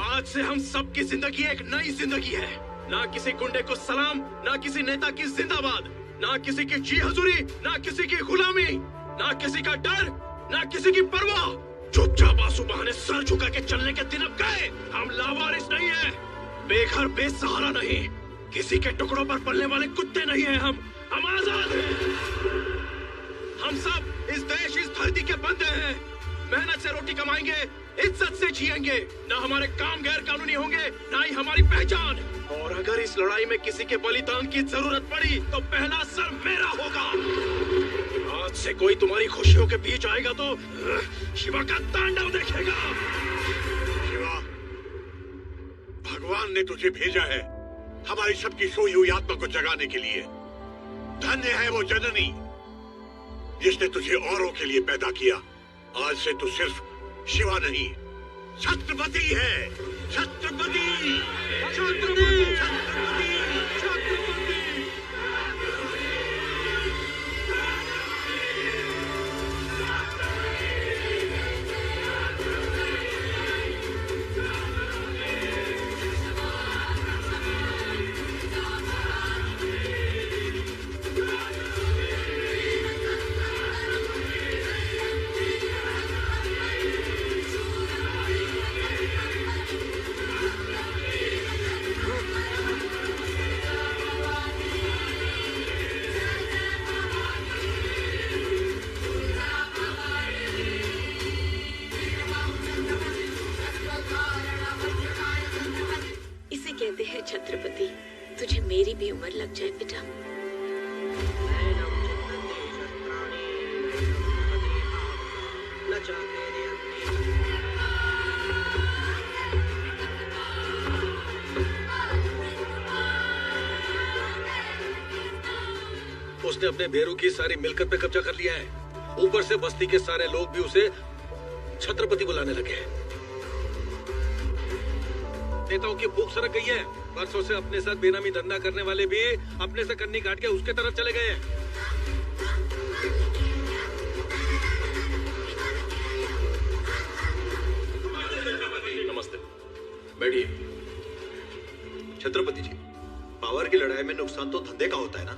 आज से हम सबकी जिंदगी एक नई जिंदगी है। ना किसी गुंडे को सलाम, ना किसी नेता की जिंदाबाद, ना किसी की जी हजूरी, ना किसी की गुलामी, ना किसी का डर, ना किसी की परवाह। चुपचाप आंसू बहाने सर झुका के चलने के दिन अब गए। हम लावारिस नहीं है, बेघर बेसहारा नहीं, किसी के टुकड़ों पर पलने वाले कुत्ते नहीं हैं। हम आजाद हैं। हम सब इस देश, इस धरती के बंदे हैं। मेहनत से रोटी कमाएंगे, इज्जत से जिएंगे। ना हमारे काम गैर कानूनी होंगे, ना ही हमारी पहचान। और अगर इस लड़ाई में किसी के बलिदान की जरूरत पड़ी तो पहला सर मेरा होगा। आज से कोई तुम्हारी खुशियों के बीच आएगा तो शिवा का तांडव देखेगा। शिवा, भगवान ने तुझे भेजा है हमारी सबकी सोई हुई आत्मा को जगाने के लिए। धन्य है वो जननी जिसने तुझे औरों के लिए पैदा किया। आज से तू सिर्फ शिवा नहीं, छत्रपति है। छत्रपति, छत्रपति, छत्रपति, छत्रपति। कहते हैं छत्रपति, तुझे मेरी भी उम्र लग जाए बेटा। उसने अपने भेरू की सारी मिलकत पे कब्जा कर लिया है। ऊपर से बस्ती के सारे लोग भी उसे छत्रपति बुलाने लगे हैं। नेताओं की भूख सरक गई है। बरसों से अपने साथ बेनामी धंधा करने वाले भी अपने से कन्नी काट के उसके तरफ चले गए हैं। नमस्ते, बैठिए। छत्रपति जी, पावर की लड़ाई में नुकसान तो धंधे का होता है ना।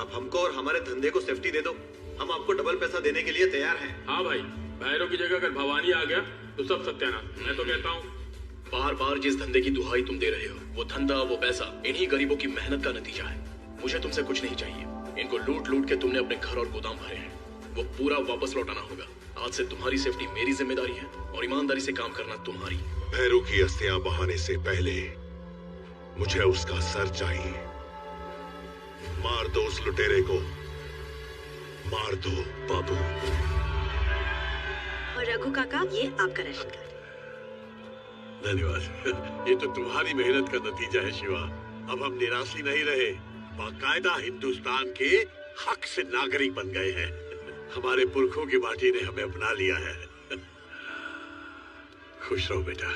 आप हमको और हमारे धंधे को सेफ्टी दे दो, हम आपको डबल पैसा देने के लिए तैयार हैं। हाँ भाई, भैरव की जगह अगर भवानी आ गया तो सब सत्यानाश। मैं तो कहता हूँ बार बार जिस धंधे की दुहाई तुम दे रहे हो, वो धंधा, वो पैसा इन्हीं गरीबों की मेहनत का नतीजा है। मुझे तुमसे कुछ नहीं चाहिए। इनको लूट लूट के तुमने अपने घर और गोदाम भरे हैं, वो पूरा वापस लौटाना होगा। आज से तुम्हारी सेफ्टी मेरी जिम्मेदारी है और ईमानदारी से काम करना तुम्हारी। भैरू की अस्थियां बहाने से पहले मुझे उसका सर चाहिए। मार दो उस लुटेरे को, मार दो बाबू। और रघु काका, ये आपका राशन कार्ड। धन्यवाद। ये तो तुम्हारी मेहनत का नतीजा है शिवा। अब हम निराशी नहीं रहे, बाकायदा हिंदुस्तान के हक से नागरिक बन गए हैं। हमारे पुरखों की माटी ने हमें अपना लिया है। खुश रहो बेटा।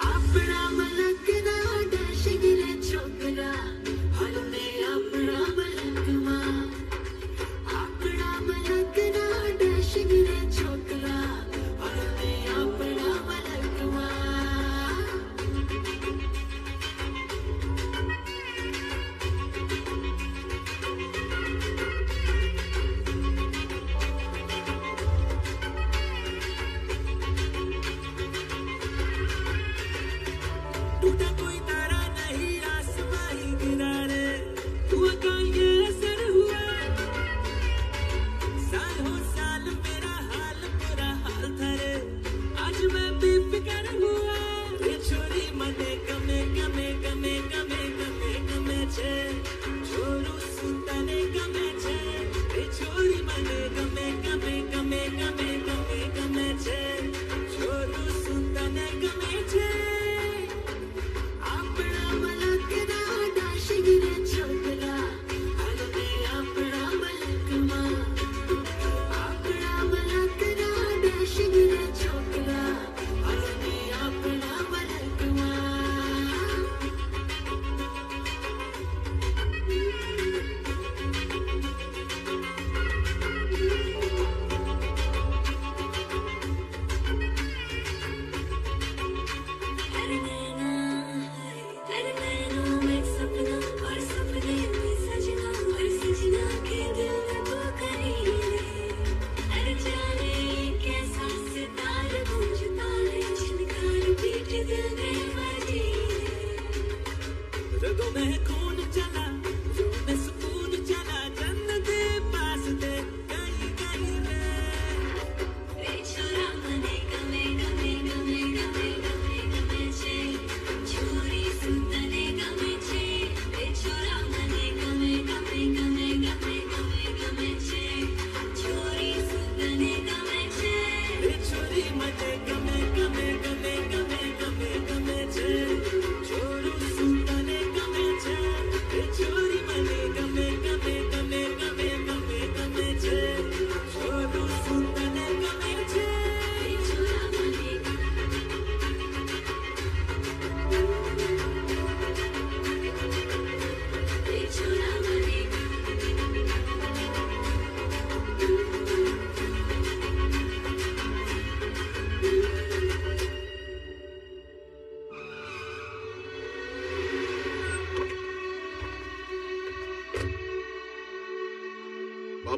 अपना मलक ना डशिगरे छोकरा, हरने अपना मलक मां। अपना मलक ना डशिगरे छोकरा, हरने अपना मलक मां।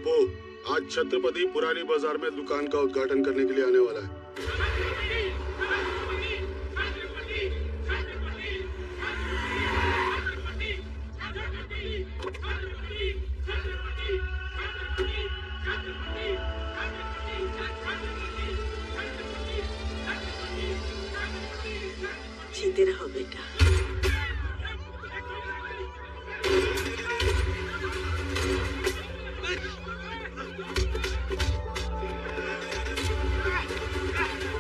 बापू, आज छत्रपति पुरानी बाजार में दुकान का उद्घाटन करने के लिए आने वाला है। जीते रहो बेटा।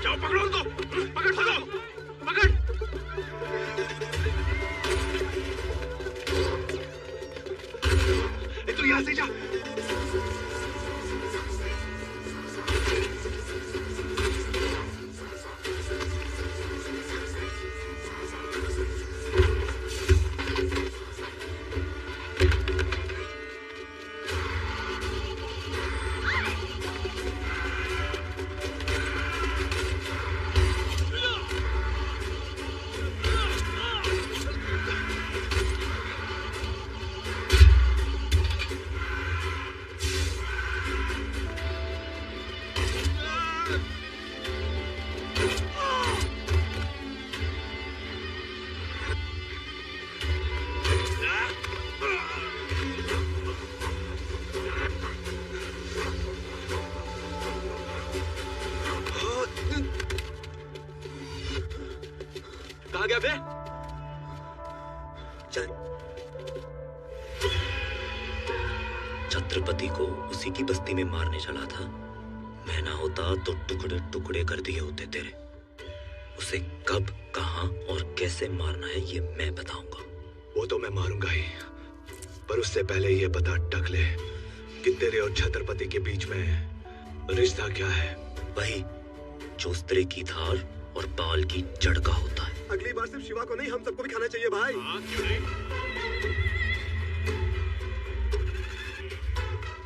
जाओ पकड़ो उनको, पकड़ पकड़ो, पकड़। तू यहाँ से जा। कहाँ गया बे? छत्रपति को उसी की बस्ती में मारने चला था। मैं ना होता तो टुकड़े टुकड़े कर दिए होते तेरे। उसे कब, कहां और कैसे मारना है ये मैं बताऊंगा। वो तो मैं मारूंगा ही, पर उससे पहले ये बता टकले कि तेरे और छत्रपति के बीच में रिश्ता क्या है? वही जो स्त्री की धार और बाल की जड़ का होता है। अगली बार सिर्फ शिवा को नहीं, हम सबको भी खाना चाहिए भाई। क्यों नहीं?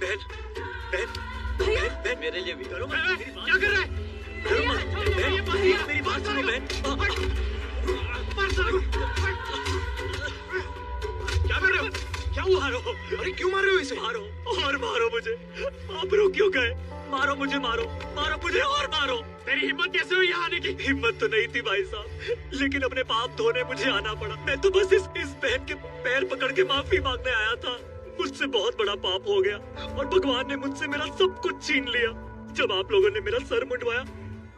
बहन, बहन, बहन, बहन, मेरे लिए भी करो। क्या कर रहा है? बहन, मेरी बात सुनो बहन। क्या कर रहे हो? क्या हुआ? मारो। अरे क्यों मार रहे हो इसे? मारो और मारो मुझे। आप रो क्यों गए? मारो मुझे, मारो, मारो मुझे और मारो। तेरी हिम्मत कैसे हुई यहाँ आने की? हिम्मत तो नहीं थी भाई साहब, लेकिन अपने पाप धोने मुझे आना पड़ा। मैं तो बस इस बहन के पैर पकड़ के माफी मांगने आया था। मुझसे बहुत बड़ा पाप हो गया और भगवान ने मुझसे मेरा सब कुछ छीन लिया। जब आप लोगों ने मेरा सर मुंडवाया,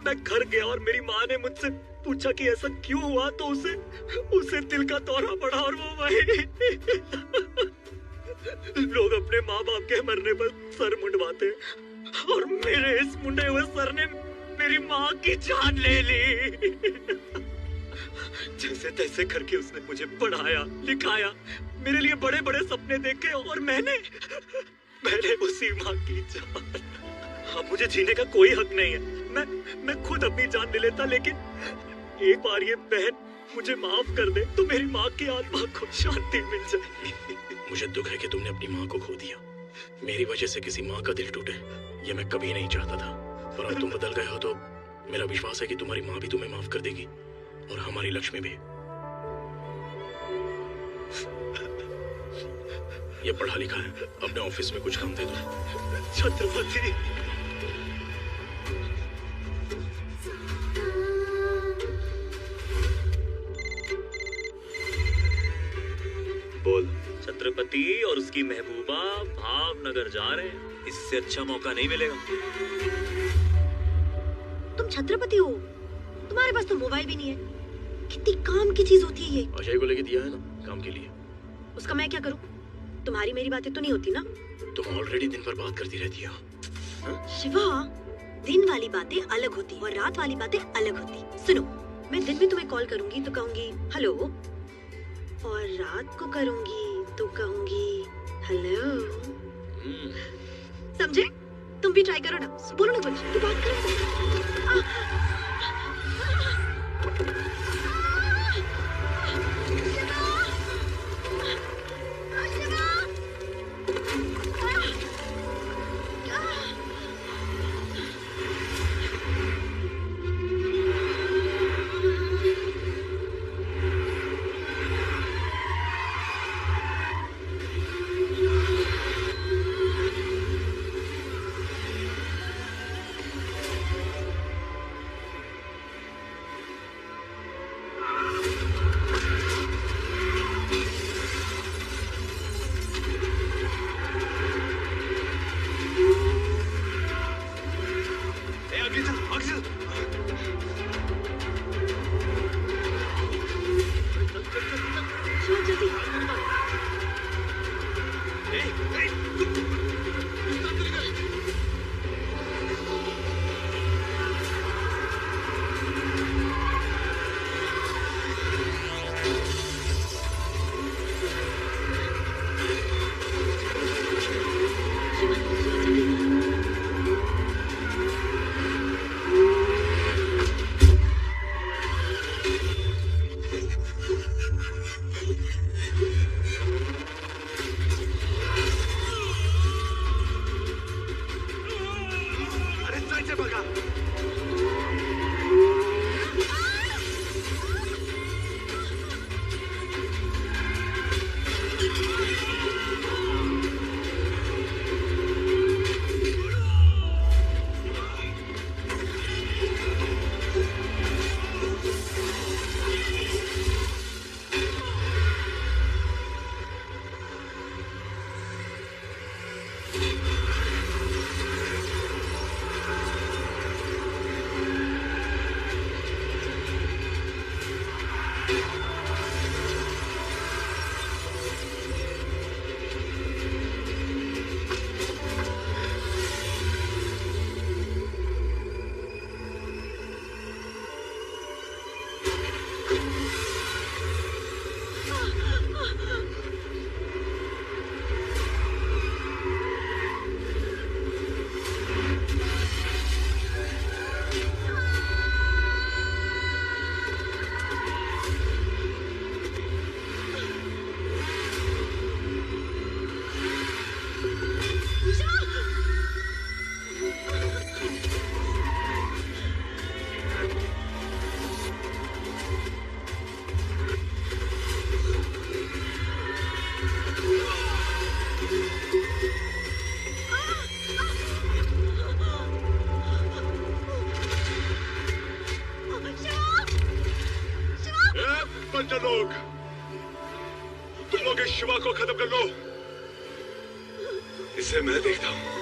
मैं घर गया और मेरी माँ ने मुझसे पूछा कि ऐसा क्यों हुआ, तो उसे दिल का दौरा पड़ा और वो वही। लोग अपने माँ बाप के मरने पर सर मुंडवाते और मेरे इस मुंडे हुए सर ने मेरी माँ की जान ले ली। जैसे तैसे करके उसने मुझे पढ़ाया लिखाया, मेरे लिए बड़े बड़े सपने देखे और मैंने उसी माँ की जान। अब मुझे जीने का कोई हक नहीं है। मैं खुद अपनी जान ले लेता, लेकिन एक बार ये बहन मुझे माफ कर दे तो मेरी माँ की आत्मा को शांति मिल जाएगी। मुझे दुख है कि तुमने अपनी माँ को खो दिया। मेरी वजह से किसी माँ का दिल टूटे, ये मैं कभी नहीं चाहता था। पर अब तुम बदल गए हो तो मेरा विश्वास है कि तुम्हारी माँ भी तुम्हें माफ कर देगी और हमारी लक्ष्मी भी। ये पढ़ा लिखा है, अपने ऑफिस में कुछ काम दे दो। छत्रपति, बोल। छत्रपति और उसकी महबूबा भावनगर जा रहे हैं। इससे अच्छा मौका नहीं मिलेगा। तुम छत्रपति हो, तुम्हारे पास तो मोबाइल भी नहीं है। कितनी काम की चीज होती है ये। अजय को लेके दिया है ना काम के लिए। उसका मैं क्या करूं? तुम्हारी मेरी बातें तो नहीं होती ना? तुम ऑलरेडी दिन भर बात करती रहती हो। शिवा, दिन वाली बातें अलग होती और रात वाली बातें अलग होती। सुनो, मैं दिन में तुम्हें कॉल करूंगी तो कहूंगी हेलो, और रात को करूंगी तो कहूंगी हेलो। समझे? तुम भी ट्राई करो ना। बोलो ना कुछ, तू बात करो। पंचर लोग, तुम लोग इस शिवा को खत्म कर लो, इसे मैं देखता हूं।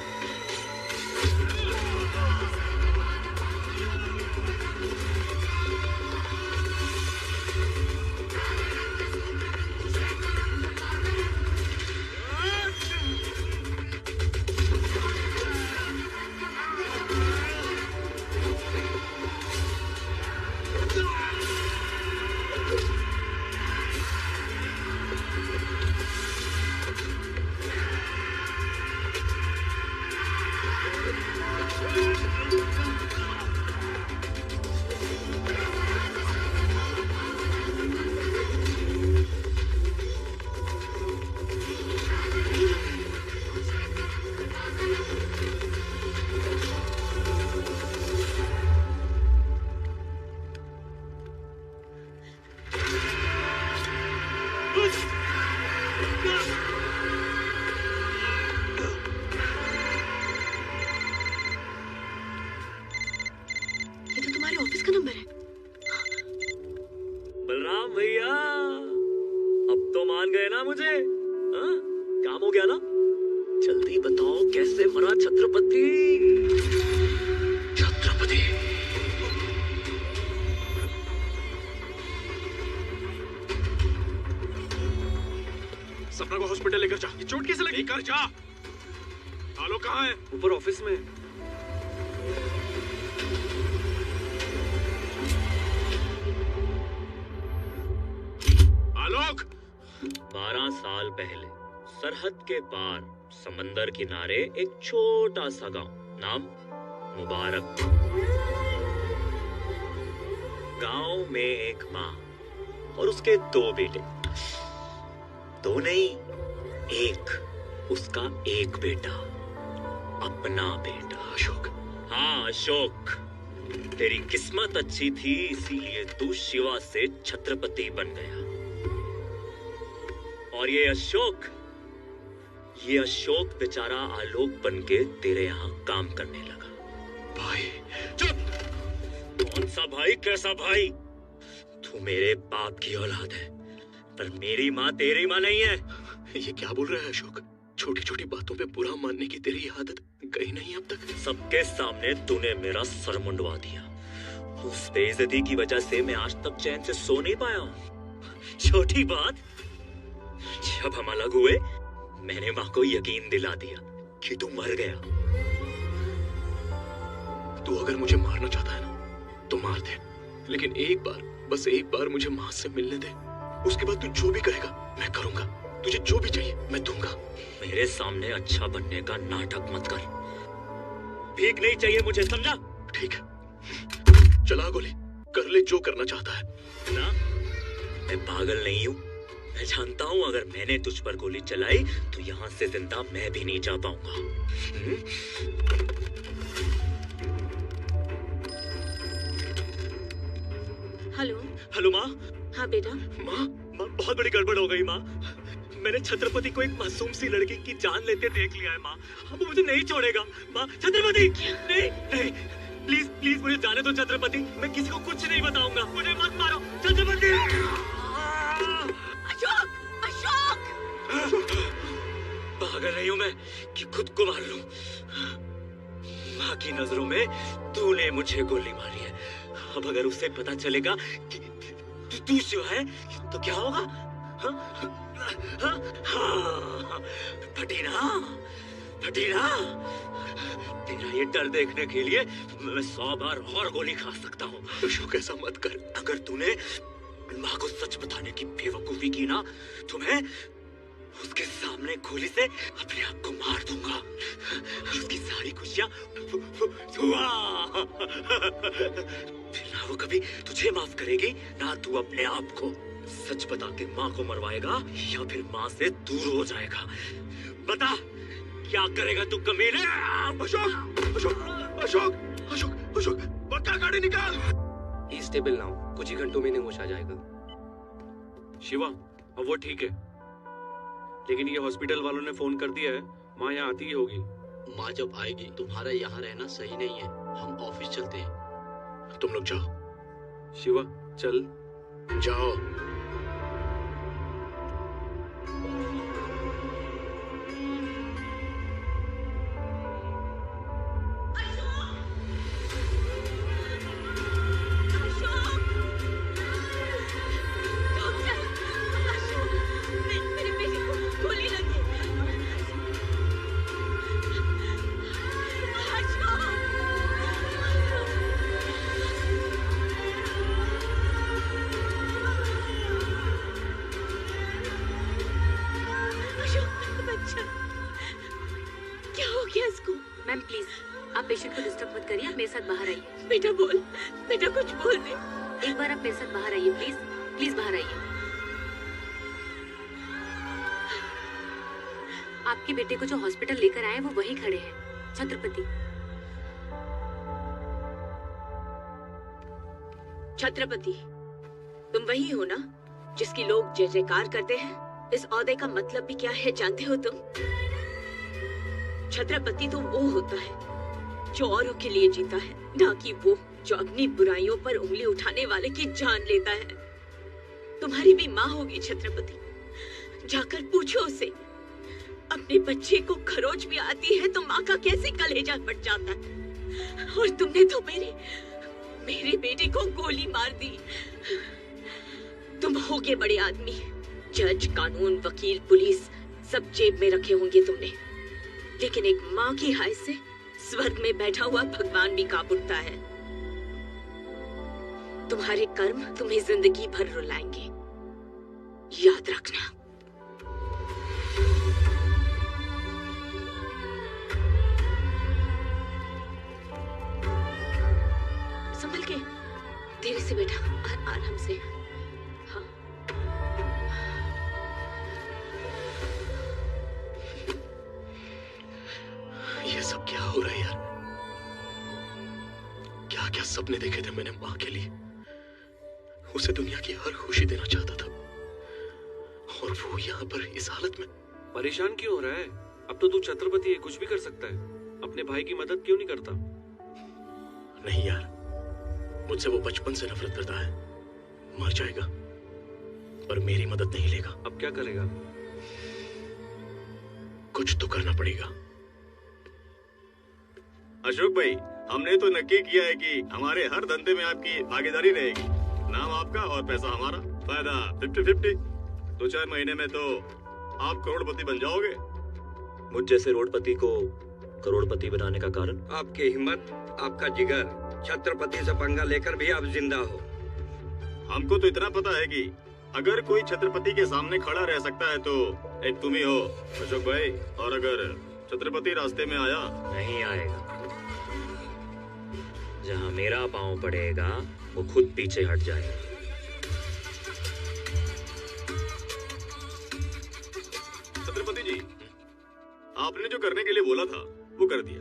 सपना को हॉस्पिटल लेकर जा। ये चोट कैसे लगी? लेकर जा। आलोक कहाँ है? ऊपर ऑफिस में। आलोक! 12 साल पहले सरहद के पार समंदर किनारे एक छोटा सा गांव, नाम मुबारक। गांव में एक माँ और उसके 2 बेटे। 2 नहीं, एक, उसका एक बेटा, अपना बेटा अशोक। हाँ अशोक, तेरी किस्मत अच्छी थी इसीलिए तू शिवा से छत्रपति बन गया। और ये अशोक बेचारा आलोक बनके तेरे यहाँ काम करने लगा। भाई चुप! कौन सा भाई, कैसा भाई? तू मेरे बाप की औलाद है, पर मेरी माँ तेरी माँ नहीं है। ये क्या बोल रहा है अशोक? छोटी छोटी बातों पे बुरा मानने की तेरी आदत गई नहीं अब तक? सबके सामने तूने मेरा सर मुंडवा दिया। उस बेइज्जती की वजह से मैं आज तक चैन से सो नहीं पाया हूँ। छोटी बात, जब हम अलग हुए मैंने माँ को यकीन दिला दिया कि तू मर गया। तू अगर मुझे मारना चाहता है ना तो मार दे, लेकिन एक बार, बस एक बार मुझे माँ से मिलने दे। उसके बाद तू जो भी कहेगा मैं करूंगा। तुझे जो भी चाहिए मैं दूंगा। मेरे सामने अच्छा बनने का नाटक मत कर। भीख नहीं चाहिए मुझे, समझा? ठीक है, चला गोली, कर ले जो करना चाहता है। ना, मैं पागल नहीं हूँ। मैं जानता हूँ अगर मैंने तुझ पर गोली चलाई तो यहाँ से जिंदा मैं भी नहीं जा पाऊंगा। हेलो। हेलो माँ। हाँ बेटा। माँ बहुत बड़ी गड़बड़ हो गई माँ। मैंने छत्रपति को एक मासूम सी लड़की की जान लेते देख लिया है माँ। अब वो मुझे नहीं छोड़ेगा माँ। छत्रपति नहीं नहीं, प्लीज प्लीज मुझे जाने दो छत्रपति। मैं किसी को कुछ नहीं बताऊंगा। मुझे मत मारो छत्रपति। अशोक, अशोक! पागल नहीं हूं मैं कि खुद को मार लूं। माँ की नजरों में तूने मुझे गोली मारी है। अब अगर उसे पता चलेगा कि तू जो है तो क्या होगा? फटीना, फटीना, तेरा ये डर देखने के लिए मैं 100 बार और गोली खा सकता हूँ। अशोक ऐसा मत कर। अगर तूने माँ को सच बताने की बेवकूफी की ना तो मैं उसके सामने गोली से अपने आप को मार दूंगा। उसकी सारी खुशियां फिर ना वो कभी तुझे माफ करेगी ना तू अपने आप को। सच बता के माँ को मरवाएगा या फिर माँ से दूर हो जाएगा? बता क्या करेगा तू कमीने? अशोक, अशोक, अशोक, अशोक, अशोक, पक्का गाड़ी निकाल। स्टेबल ना हो, कुछ ही घंटों में होश आ जाएगा। शिवा, अब वो ठीक है, लेकिन ये हॉस्पिटल वालों ने फोन कर दिया है, माँ यहाँ आती ही होगी। माँ जब आएगी तुम्हारा यहाँ रहना सही नहीं है। हम ऑफिस चलते हैं। तुम लोग जाओ। शिवा चल। जाओ। मैम प्लीज आप पेशेंट को डिस्टर्ब मत करिए। आप मेरे साथ बाहर आइए। बेटा बोल, बेटा कुछ बोल दे। एक बार आप मेरे साथ बाहर आइए प्लीज, प्लीज बाहर आइए। आपके बेटे को जो हॉस्पिटल लेकर आए वो वहीं खड़े हैं, छत्रपति। छत्रपति, तुम वही हो ना जिसकी लोग जय जयकार करते हैं? इस ओहदे का मतलब भी क्या है जानते हो तुम? छत्रपति तो वो होता है जो औरों के लिए जीता है, ना कि वो जो अपनी बुराइयों पर उंगली उठाने वाले की जान लेता है। तुम्हारी भी माँ होगी छत्रपति, जाकर पूछो उसे। अपने बच्चे को खरोच भी आती है तो माँ का कैसे कलेजा फट जाता है। और तुमने तो मेरे बेटे को गोली मार दी। तुम होगे बड़े आदमी, जज, कानून, वकील, पुलिस सब जेब में रखे होंगे तुमने, लेकिन एक माँ की हाय से स्वर्ग में बैठा हुआ भगवान भी कांप उठता है। तुम्हारे कर्म तुम्हें जिंदगी भर रुलाएंगे, याद रखना। संभल के, धीरे से बेटा, आराम से। हाँ। ये सब क्या हो रहा है यार? क्या क्या सपने देखे थे मैंने माँ के लिए। उसे दुनिया की हर खुशी देना चाहता था और वो यहाँ पर इस हालत में। परेशान क्यों हो रहा है? अब तो तू छत्रपति है, कुछ भी कर सकता है। अपने भाई की मदद क्यों नहीं करता? नहीं यार, मुझसे वो बचपन से नफरत करता है। मर जाएगा पर मेरी मदद नहीं लेगा। अब क्या करेगा? कुछ तो करना पड़ेगा। अशोक भाई, हमने तो नक्की किया है कि हमारे हर धंधे में आपकी भागीदारी रहेगी। नाम आपका और पैसा हमारा, फायदा 50-50। 2-4 महीने में तो आप करोड़पति बन जाओगे। मुझ जैसे रोडपति को करोड़पति बनाने का कारण? आपकी हिम्मत, आपका जिगर, छत्रपति से पंगा लेकर भी आप जिंदा हो। हमको तो इतना पता है कि अगर कोई छत्रपति के सामने खड़ा रह सकता है तो एक तुम ही हो अशोक भाई। और अगर छत्रपति रास्ते में आया? नहीं आएगा। जहां मेरा पांव पड़ेगा वो खुद पीछे हट जाएगा। छत्रपति जी, आपने जो करने के लिए बोला था वो कर दिया।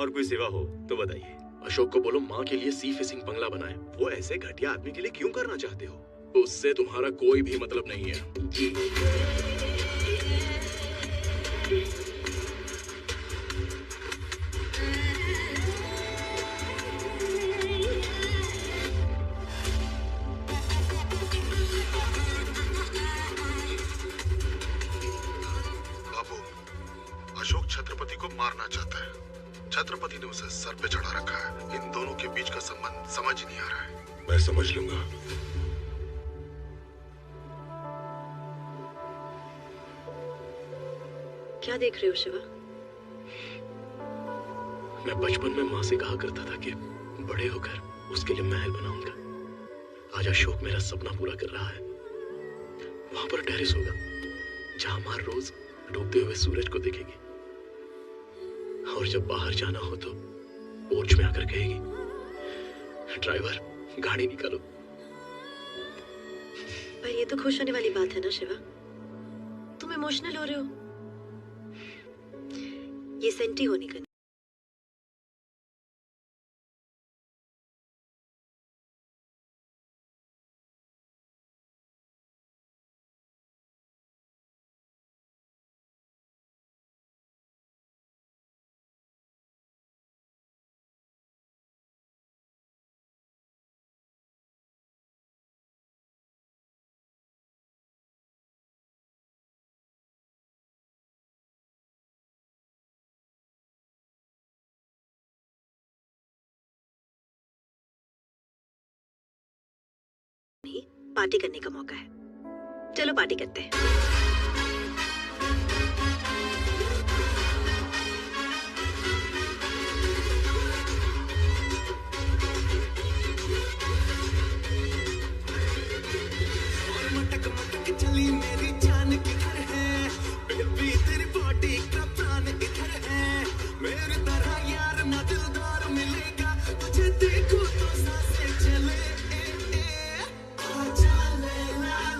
और कोई सेवा हो तो बताइए। अशोक को बोलो माँ के लिए सी फिशिंग बंगला बनाए। वो ऐसे घटिया आदमी के लिए क्यों करना चाहते हो? उससे तुम्हारा कोई भी मतलब नहीं है। बाबू, अशोक छत्रपति को मारना चाहता है। छत्रपति ने उसे सर पे चढ़ा रखा है। इन दोनों के बीच का संबंध समझ नहीं आ रहा है। मैं समझ लूंगा। क्या देख रहे हो शिवा? मैं बचपन में माँ से कहा करता था कि बड़े होकर उसके लिए महल बनाऊंगा। आज अशोक मेरा सपना पूरा कर रहा है। वहां पर टेरेस होगा जहां माँ रोज डूबते हुए सूरज को देखेगी। और जब बाहर जाना हो तो पोर्च में आकर कहेगी, ड्राइवर गाड़ी निकालो। पर ये तो खुश होने वाली बात है ना शिवा? तुम इमोशनल हो रहे हो। ये सेंटी होने का पार्टी करने का मौका है। चलो पार्टी करते हैं। मटक मटक चली मेरी जान किधर है? बेबी तेरी बॉडी का प्राण इधर है। मेरी तरह यार ना दिलदार मिलेगा। तुझे देखो तो सांसें चले। आजा ले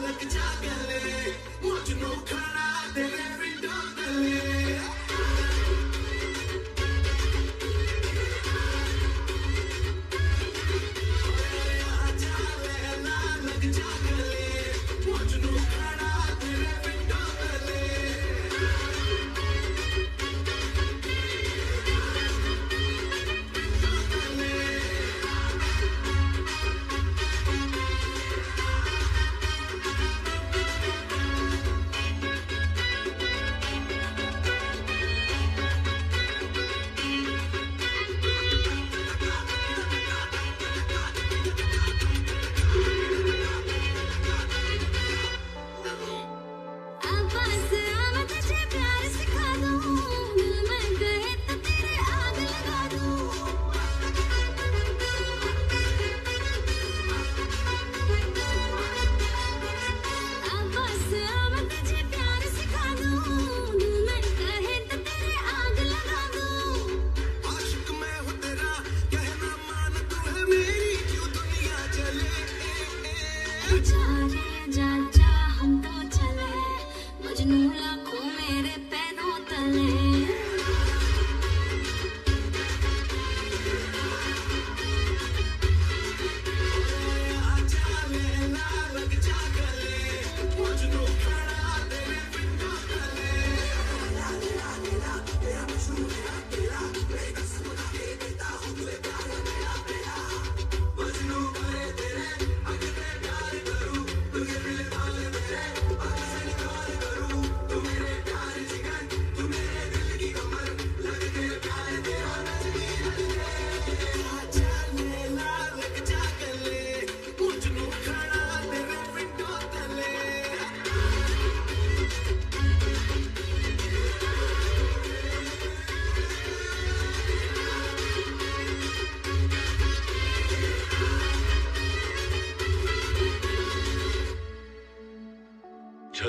लग जा गले, मुझ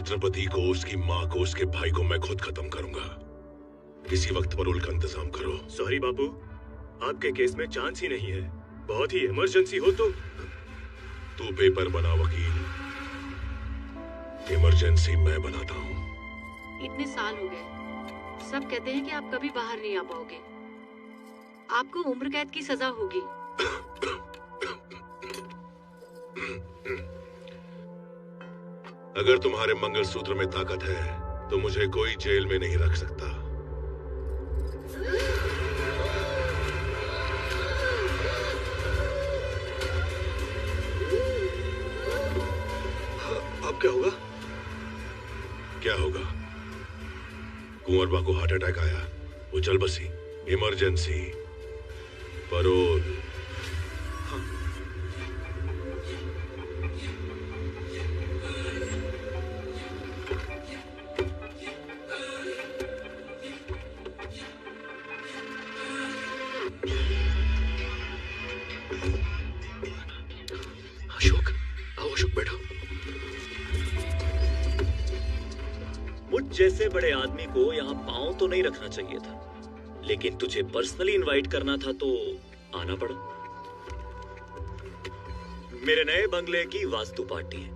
छत्रपति को, उसकी माँ को, उसके भाई को मैं खुद खत्म करूंगा। किसी वक्त परोल का इंतजाम करो। सॉरी बापू, आपके केस में चांस ही नहीं है। बहुत ही इमरजेंसी हो तो तू पेपर बना वकील, इमरजेंसी मैं बनाता हूँ। इतने साल हो गए, सब कहते हैं कि आप कभी बाहर नहीं आ पाओगे। आपको उम्र कैद की सजा होगी। अगर तुम्हारे मंगलसूत्र में ताकत है तो मुझे कोई जेल में नहीं रख सकता। अब क्या होगा? क्या होगा? कुंवरबा को हार्ट अटैक आया, वो चल बसी। Emergency, parole. अशोक, आओ अशोक, बैठो। मुझ जैसे बड़े आदमी को यहाँ पांव तो नहीं रखना चाहिए था, लेकिन तुझे पर्सनली इनवाइट करना था तो आना पड़ा। मेरे नए बंगले की वास्तु पार्टी है।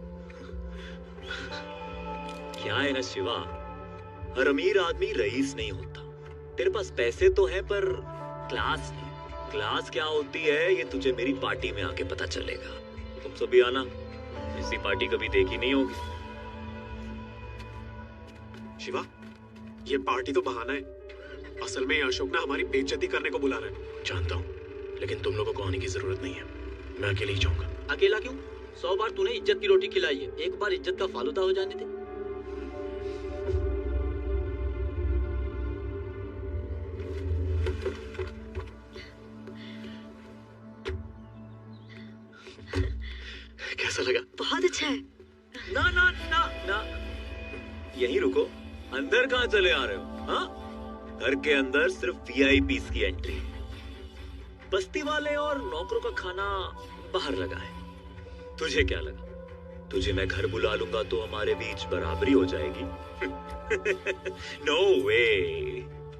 क्या है ना शिवा, हर अमीर आदमी रईस नहीं होता। तेरे पास पैसे तो हैं पर क्लास नहीं। क्लास क्या होती है ये तुझे मेरी पार्टी में आके पता चलेगा। तुम सभी आना, ऐसी पार्टी कभी देखी नहीं होगी। शिवा, ये पार्टी तो बहाना है। असल में अशोक ना हमारी बेइज्जती करने को बुला रहा है। जानता हूँ, लेकिन तुम लोगों को आने की जरूरत नहीं है। मैं अकेले ही जाऊंगा। अकेला क्यों? 100 बार तूने इज्जत की रोटी खिलाई है, एक बार इज्जत का फालूदा हो जाने दे। कैसा लगा? बहुत अच्छा है। ना ना ना ना, यहीं रुको। अंदर कहाँ चले आ रहे हो? हाँ, घर के अंदर सिर्फ VIPs की एंट्री। बस्ती वाले और नौकरों का खाना बाहर लगा है। तुझे क्या लगा, तुझे मैं घर बुला लूंगा तो हमारे बीच बराबरी हो जाएगी? नो वे।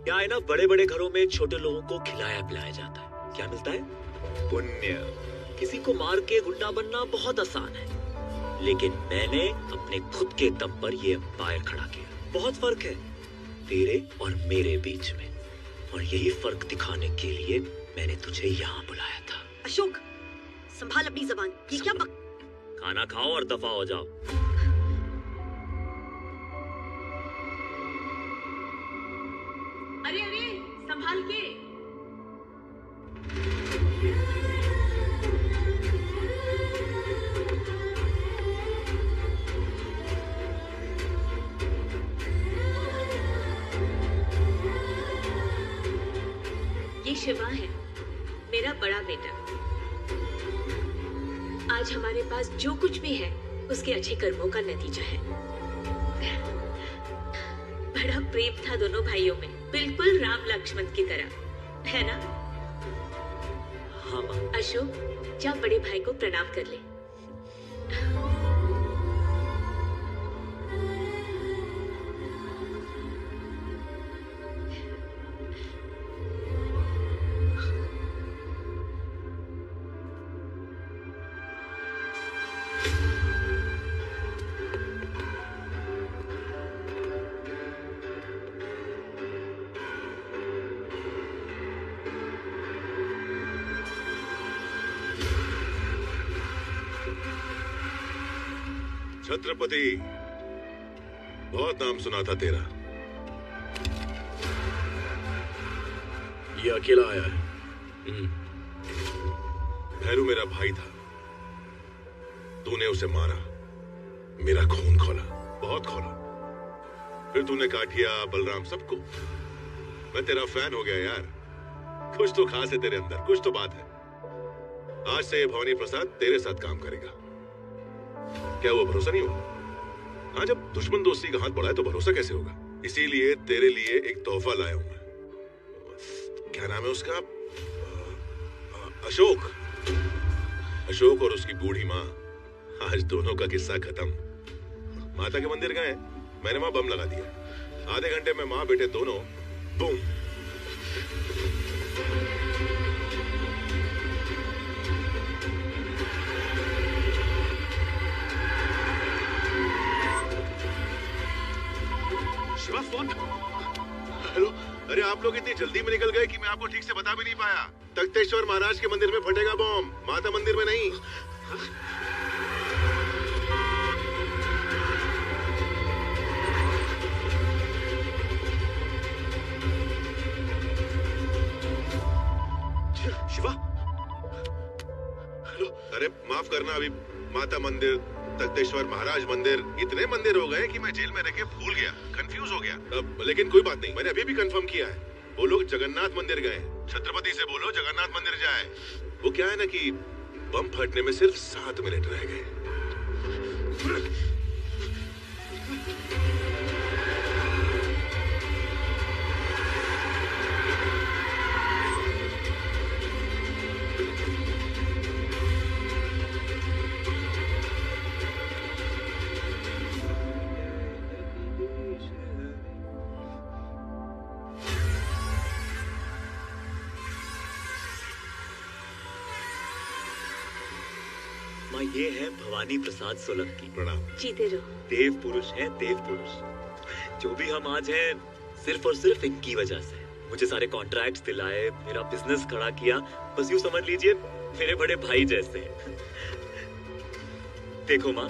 क्या है ना, बड़े बड़े घरों में छोटे लोगों को खिलाया पिलाया जाता है। क्या मिलता है? पुण्य। किसी को मार के गुंडा बनना बहुत आसान है, लेकिन मैंने अपने खुद के दम पर ये एम्पायर खड़ा किया। बहुत फर्क है तेरे और मेरे बीच में, और यही फर्क दिखाने के लिए मैंने तुझे यहाँ बुलाया था। अशोक, संभाल अपनी जबान। ये क्या खाना खाओ और दफा हो जाओ। अरे अरे, संभाल के। ये शिवा है, मेरा बड़ा बेटा। आज हमारे पास जो कुछ भी है उसके अच्छे कर्मों का नतीजा है। बड़ा प्रेम था दोनों भाइयों में, बिल्कुल राम लक्ष्मण की तरह, है ना? हाँ माँ। अशोक, जा बड़े भाई को प्रणाम कर ले। छत्रपति, बहुत नाम सुना था तेरा। ये अकेला आया है। भैरू मेरा भाई था, तूने उसे मारा, मेरा खून खोला, बहुत खोला। फिर तूने काठिया, बलराम, सबको। मैं तेरा फैन हो गया यार। कुछ तो खास है तेरे अंदर, कुछ तो बात है। आज से ये भवानी प्रसाद तेरे साथ काम करेगा। क्या वो भरोसा नहीं होगा? हाँ, जब दुश्मन दोस्ती का हाथ बढ़ाए तो भरोसा कैसे होगा? इसीलिए तेरे लिए एक तोहफा लाया हूं मैं। क्या नाम है उसका? अशोक। अशोक और उसकी बूढ़ी माँ, आज दोनों का किस्सा खत्म। माता के मंदिर गए, मैंने वहां बम लगा दिया। आधे घंटे में माँ बेटे दोनों बूम। शिवा फोन। हेलो, अरे आप लोग इतनी जल्दी में निकल गए कि मैं आपको ठीक से बता भी नहीं पाया। तख्तेश्वर महाराज के मंदिर में फटेगा बम, माता मंदिर में नहीं। शिवा, हेलो, अरे माफ करना, अभी माता मंदिर, तख्तेश्वर महाराज मंदिर, इतने मंदिर हो गए कि मैं जेल में रह के भूल गया, कंफ्यूज हो गया। अब लेकिन कोई बात नहीं, मैंने अभी भी कंफर्म किया है। वो लोग जगन्नाथ मंदिर गए। छत्रपति से बोलो जगन्नाथ मंदिर जाए। वो क्या है ना कि बम फटने में सिर्फ 7 मिनट रह गए। माँ, ये है भवानी प्रसाद सोलंकी। प्रणाम। जीते रहो। देव पुरुष है, देव पुरुष। जो भी हम आज हैं सिर्फ और सिर्फ इनकी वजह से। मुझे सारे कॉन्ट्रैक्ट्स दिलाए, मेरा बिजनेस खड़ा किया, बस यूं समझ लीजिए मेरे बड़े भाई जैसे। देखो माँ,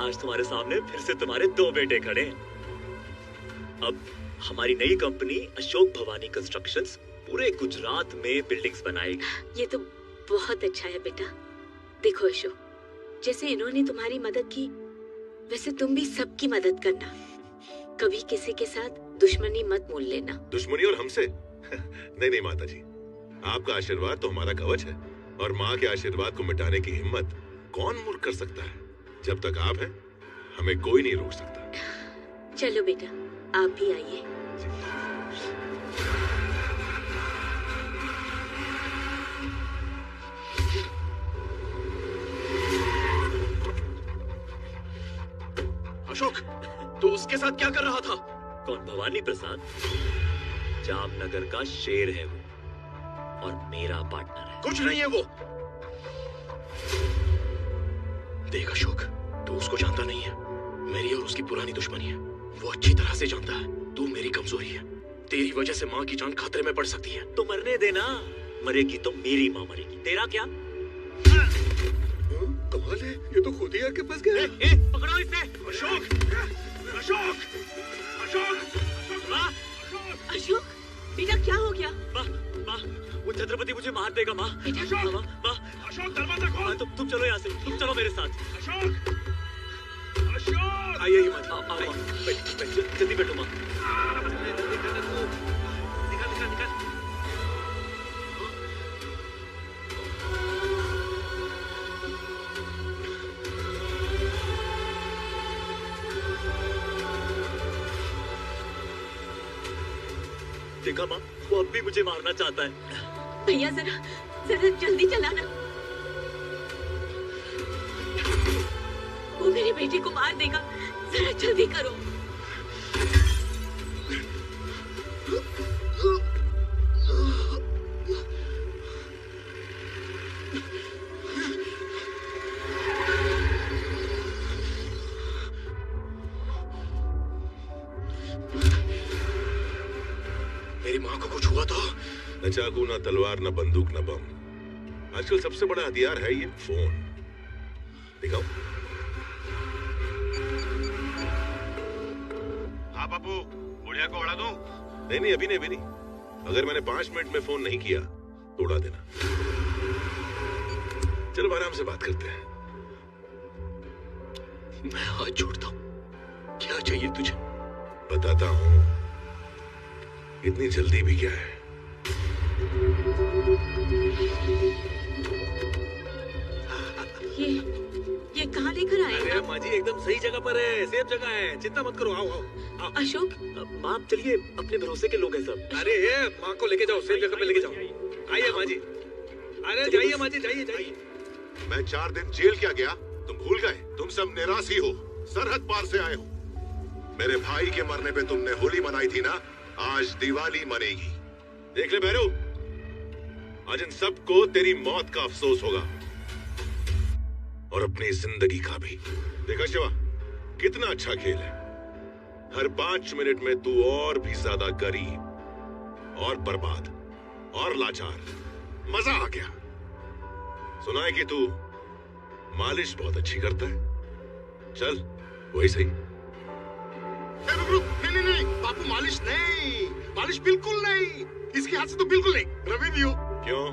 आज तुम्हारे सामने फिर से तुम्हारे 2 बेटे खड़े हैं। अब हमारी नई कंपनी अशोक भवानी कंस्ट्रक्शंस पूरे गुजरात में बिल्डिंग्स बनाएगी। ये तो बहुत अच्छा है बेटा। देखो अशोक, जैसे इन्होंने तुम्हारी मदद की, वैसे तुम भी सबकी मदद करना। कभी किसी के साथ दुश्मनी मत मोल लेना। दुश्मनी और हमसे? नहीं नहीं माता जी, आपका आशीर्वाद तो हमारा कवच है, और माँ के आशीर्वाद को मिटाने की हिम्मत कौन मूर्ख कर सकता है। जब तक आप हैं, हमें कोई नहीं रोक सकता। चलो बेटा, आप भी आइए। अशोक, तू उसके साथ क्या कर रहा था? कौन? भवानी प्रसाद? जामनगर का शेर है वो, और मेरा पार्टनर है। कुछ नहीं है वो। देख अशोक, तू उसको जानता नहीं है। मेरी और उसकी पुरानी दुश्मनी है। वो अच्छी तरह से जानता है तू मेरी कमजोरी है। तेरी वजह से माँ की जान खतरे में पड़ सकती है। तो मरने देना, मरेगी तो मेरी माँ मरेगी, तेरा क्या? कमाल है, ये तो खुद ही आके फंस गया। पकड़ो इसे। अशोक, अशोक, अशोक, माँ, अशोक, बेटा क्या हो गया? माँ, माँ, वो छत्रपति मुझे मार देगा माँ। अशोक, माँ, अशोक दरवाजा खोल। तुम चलो यहाँ से, तुम चलो मेरे साथ। अशोक, अशोक, आइए माँ, आओ, जल्दी बैठो माँ। निकाल, निकाल। देखा माँ, वो अब भी मुझे मारना चाहता है। भैया जरा जल्दी चलाना। वो मेरे बेटे को मार देगा, जरा जल्दी करो। मेरी माँ को कुछ हुआ था? न चाकू, न तलवार, न बंदूक, न बम। आजकल सबसे बड़ा हथियार है ये फोन। दिखाओ। हाँ बापू, बुढ़िया को उड़ा दूं? नहीं, अभी नहीं। अगर मैंने 5 मिनट में फोन नहीं किया तो उड़ा देना। चलो आराम से बात करते हैं। मैं हाथ जोड़ता हूँ, क्या चाहिए तुझे? बताता हूँ। इतनी जल्दी भी क्या है? ये कहाँ लेकर आए? अरे माँ जी, एकदम सही जगह पर है, सेफ जगह है, चिंता मत करो। आओ। अशोक, माँ चलिए, अपने भरोसे के लोग हैं सब। अरे माँ को लेके जाओ, सेफ जगह पे लेके जाओ। आइए माँ जी। अरे जाइए माँ जी, जाइए। मैं 4 दिन जेल क्या गया? तुम भूल गए? तुम सब निराशी हो, सरहद पार से आए हो। मेरे भाई के मरने पे तुमने होली मनाई थी ना, आज दिवाली मनेगी। देख ले भैरू, आज इन सबको तेरी मौत का अफसोस होगा और अपनी जिंदगी का भी। देखा शिवा, कितना अच्छा खेल है। हर 5 मिनट में तू और भी ज्यादा गरीब और बर्बाद और लाचार। मजा आ गया। सुना है कि तू मालिश बहुत अच्छी करता है। चल वही सही। नहीं, नहीं, बापू, मालिश नहीं, मालिश बिल्कुल नहीं। इसके हाथ से तो बिल्कुल नहीं। रवि दियो। क्यों,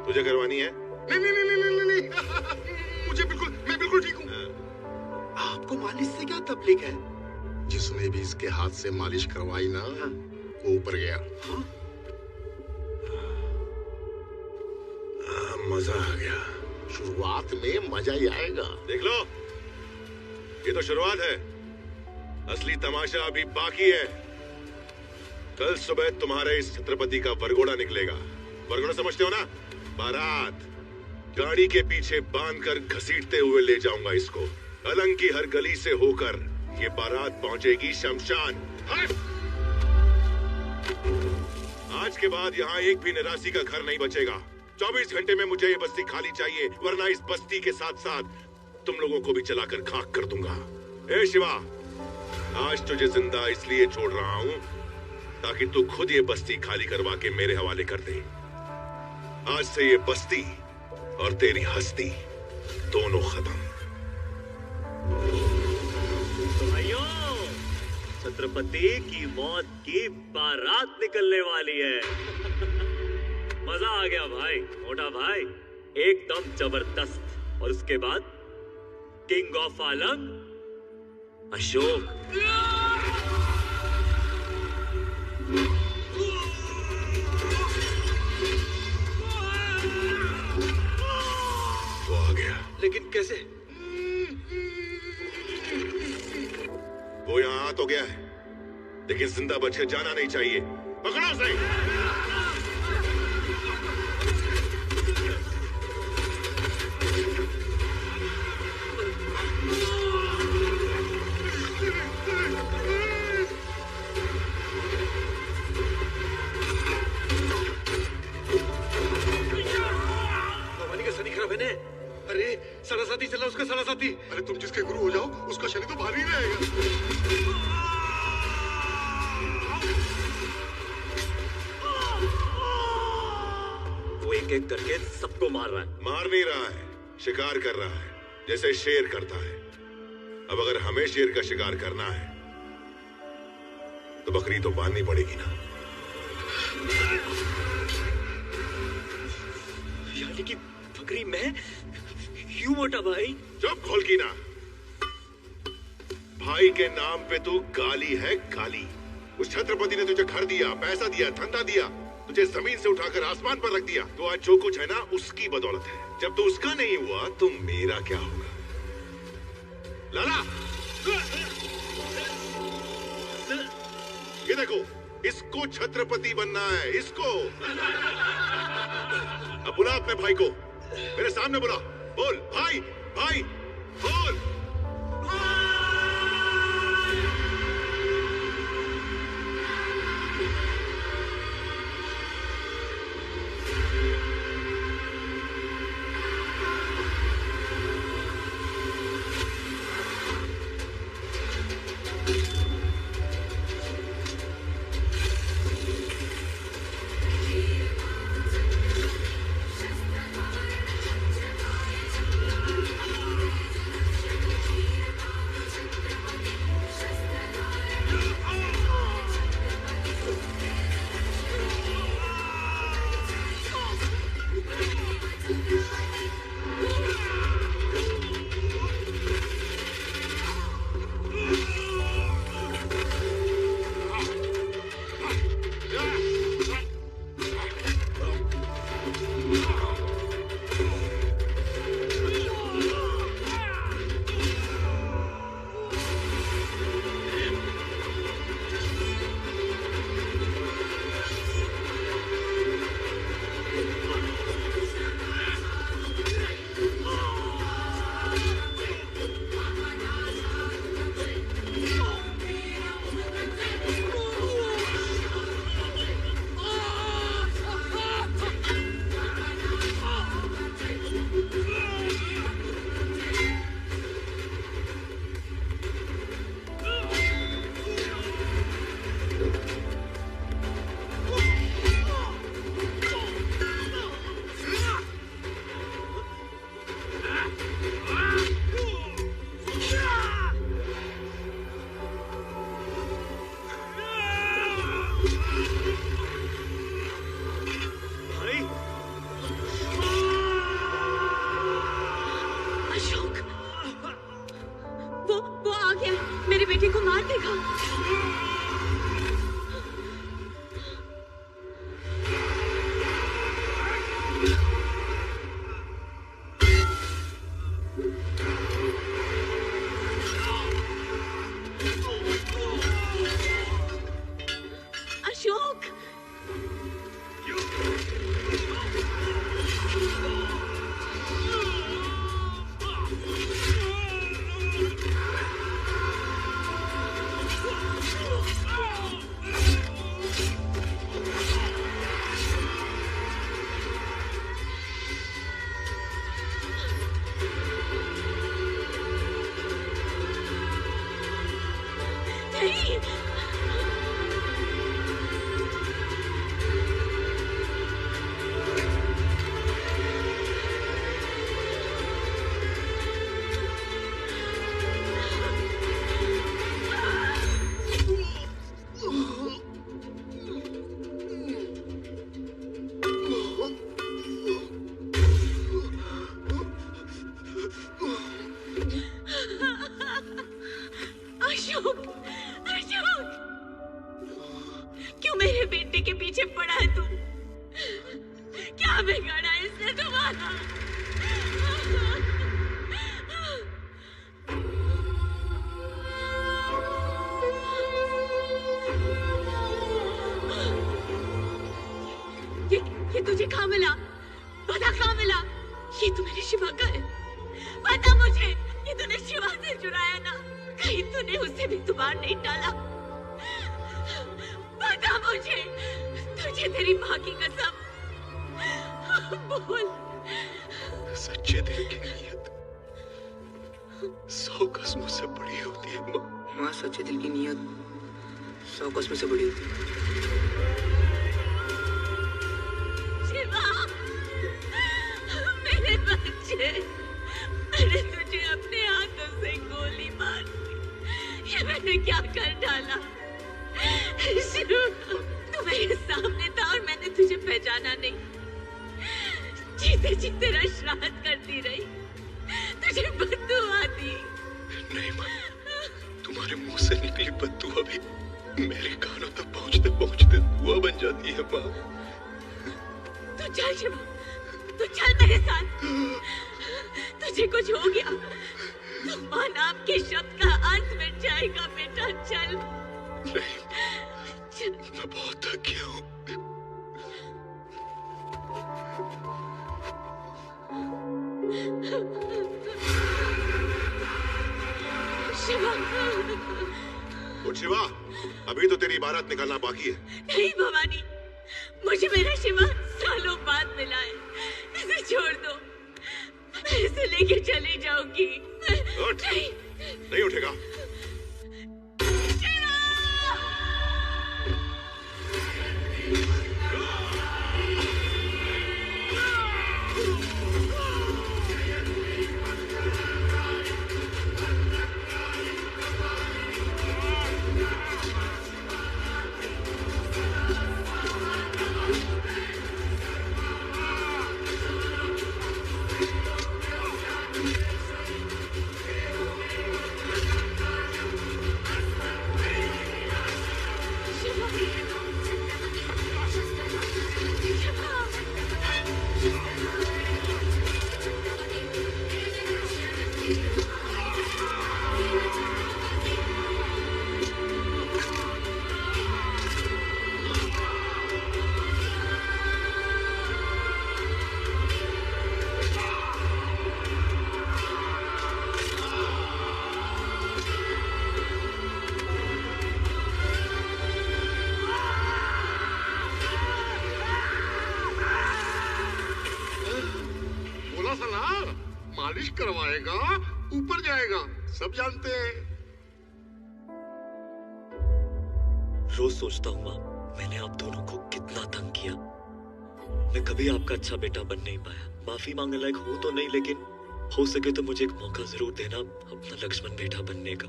तुझे करवानी है? नहीं, नहीं, नहीं, नहीं, नहीं, नहीं। मुझे बिल्कुल, मैं बिल्कुल ठीक हूँ। आपको मालिश से क्या तकलीफ है? जिसने भी इसके हाथ से मालिश करवाई ना, वो ऊपर गया। मजा आ गया। शुरुआत में मजा ही आएगा। देख लो, ये तो शुरुआत है, असली तमाशा अभी बाकी है। कल सुबह तुम्हारे इस छत्रपति का वरघोड़ा निकलेगा। वरघोड़ा समझते हो ना? बारात। गाड़ी के पीछे बांधकर घसीटते हुए ले जाऊंगा इसको। अलंग की हर गली से होकर ये बारात पहुंचेगी शमशान। आज के बाद यहाँ एक भी निराशी का घर नहीं बचेगा। 24 घंटे में मुझे ये बस्ती खाली चाहिए, वरना इस बस्ती के साथ साथ तुम लोगों को भी जलाकर खाक कर दूंगा। ए शिवा, आज तुझे जिंदा इसलिए छोड़ रहा हूं ताकि तू खुद ये बस्ती खाली करवा के मेरे हवाले कर दे। आज से ये बस्ती और तेरी हस्ती दोनों खत्म। तो भाइयों, छत्रपति की मौत की बारात निकलने वाली है। मजा आ गया भाई, मोटा भाई, एकदम जबरदस्त। और उसके बाद किंग ऑफ अलंग अशोक। वो आ गया। लेकिन कैसे? वो यहाँ आ तो गया है, लेकिन जिंदा बच के जाना नहीं चाहिए। पकड़ो उसे। अरे साला साथी चला, उसका साला साथी। अरे तुम जिसके गुरु हो जाओ, उसका शनि तो भारी रहेगा। वो एक एक करके सबको मार रहा है। मार नहीं रहा है, शिकार कर रहा है, जैसे शेर करता है। अब अगर हमें शेर का शिकार करना है तो बकरी तो बांधनी पड़ेगी ना। यानी कि बकरी मैं? क्यों मोटा भाई? चुप खोल की ना। भाई के नाम पे तू गाली है, गाली। उस छत्रपति ने तुझे घर दिया, पैसा दिया, धंधा दिया, तुझे जमीन से उठाकर आसमान पर रख दिया। तो आज जो कुछ है ना, उसकी बदौलत है। जब तू उसका नहीं हुआ तो मेरा क्या होगा? लाला, ये देखो, इसको छत्रपति बनना है, इसको। अब बुला अपने भाई को, मेरे सामने बुला। बोल भाई, भाई बोल। शिवा, अभी तो तेरी बारात निकलना बाकी है। नहीं भवानी, मुझे मेरा शिवा सालों बाद मिला है। इसे छोड़ दो, मैं इसे लेके चली जाऊंगी। उठ। नहीं उठेगा। मालिश करवाएगा, ऊपर जाएगा, सब जानते हैं। रोज सोचता हूँ माँ, मैंने आप दोनों को कितना तंग किया। मैं कभी आपका अच्छा बेटा बन नहीं पाया। माफी मांगने लायक हूँ तो नहीं, लेकिन हो सके तो मुझे एक मौका जरूर देना अपना लक्ष्मण बेटा बनने का।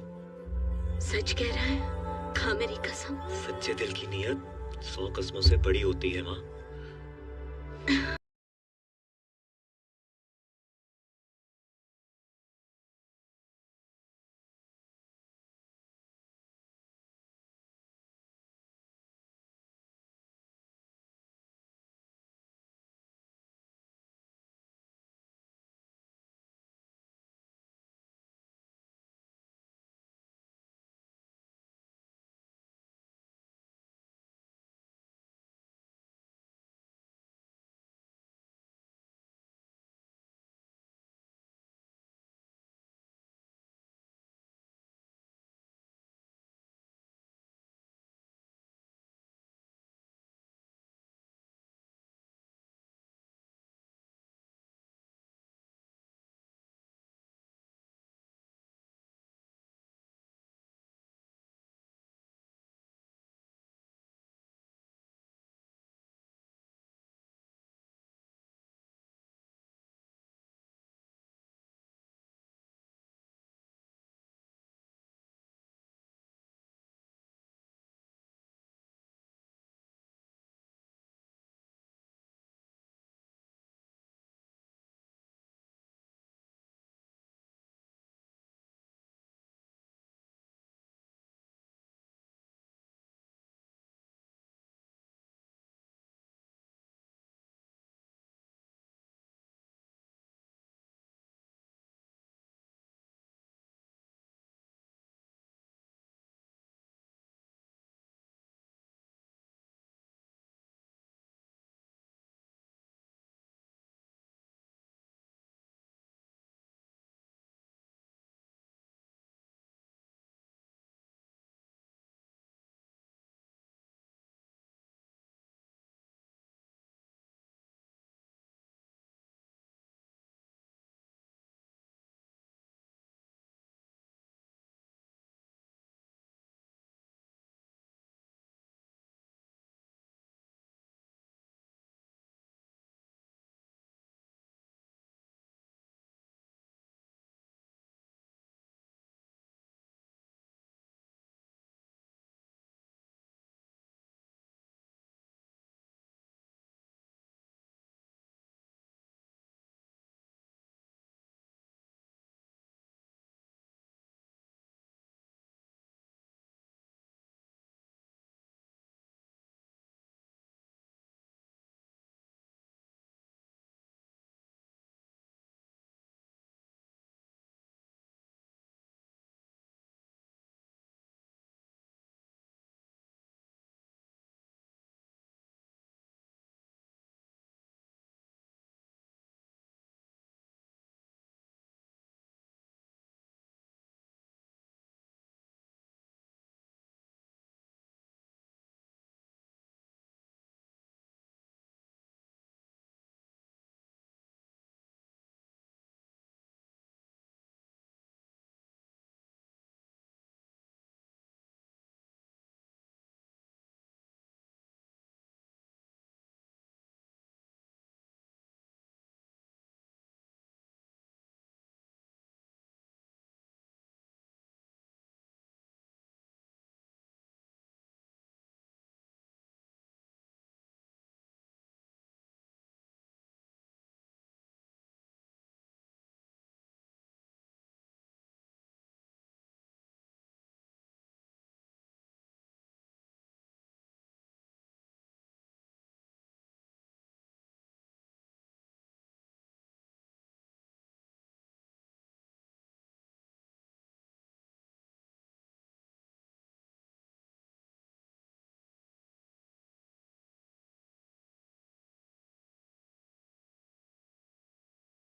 सच कह रहा है? खा मेरी कसम। सच्चे दिल की नीयत 100 कस्मों से बड़ी होती है माँ।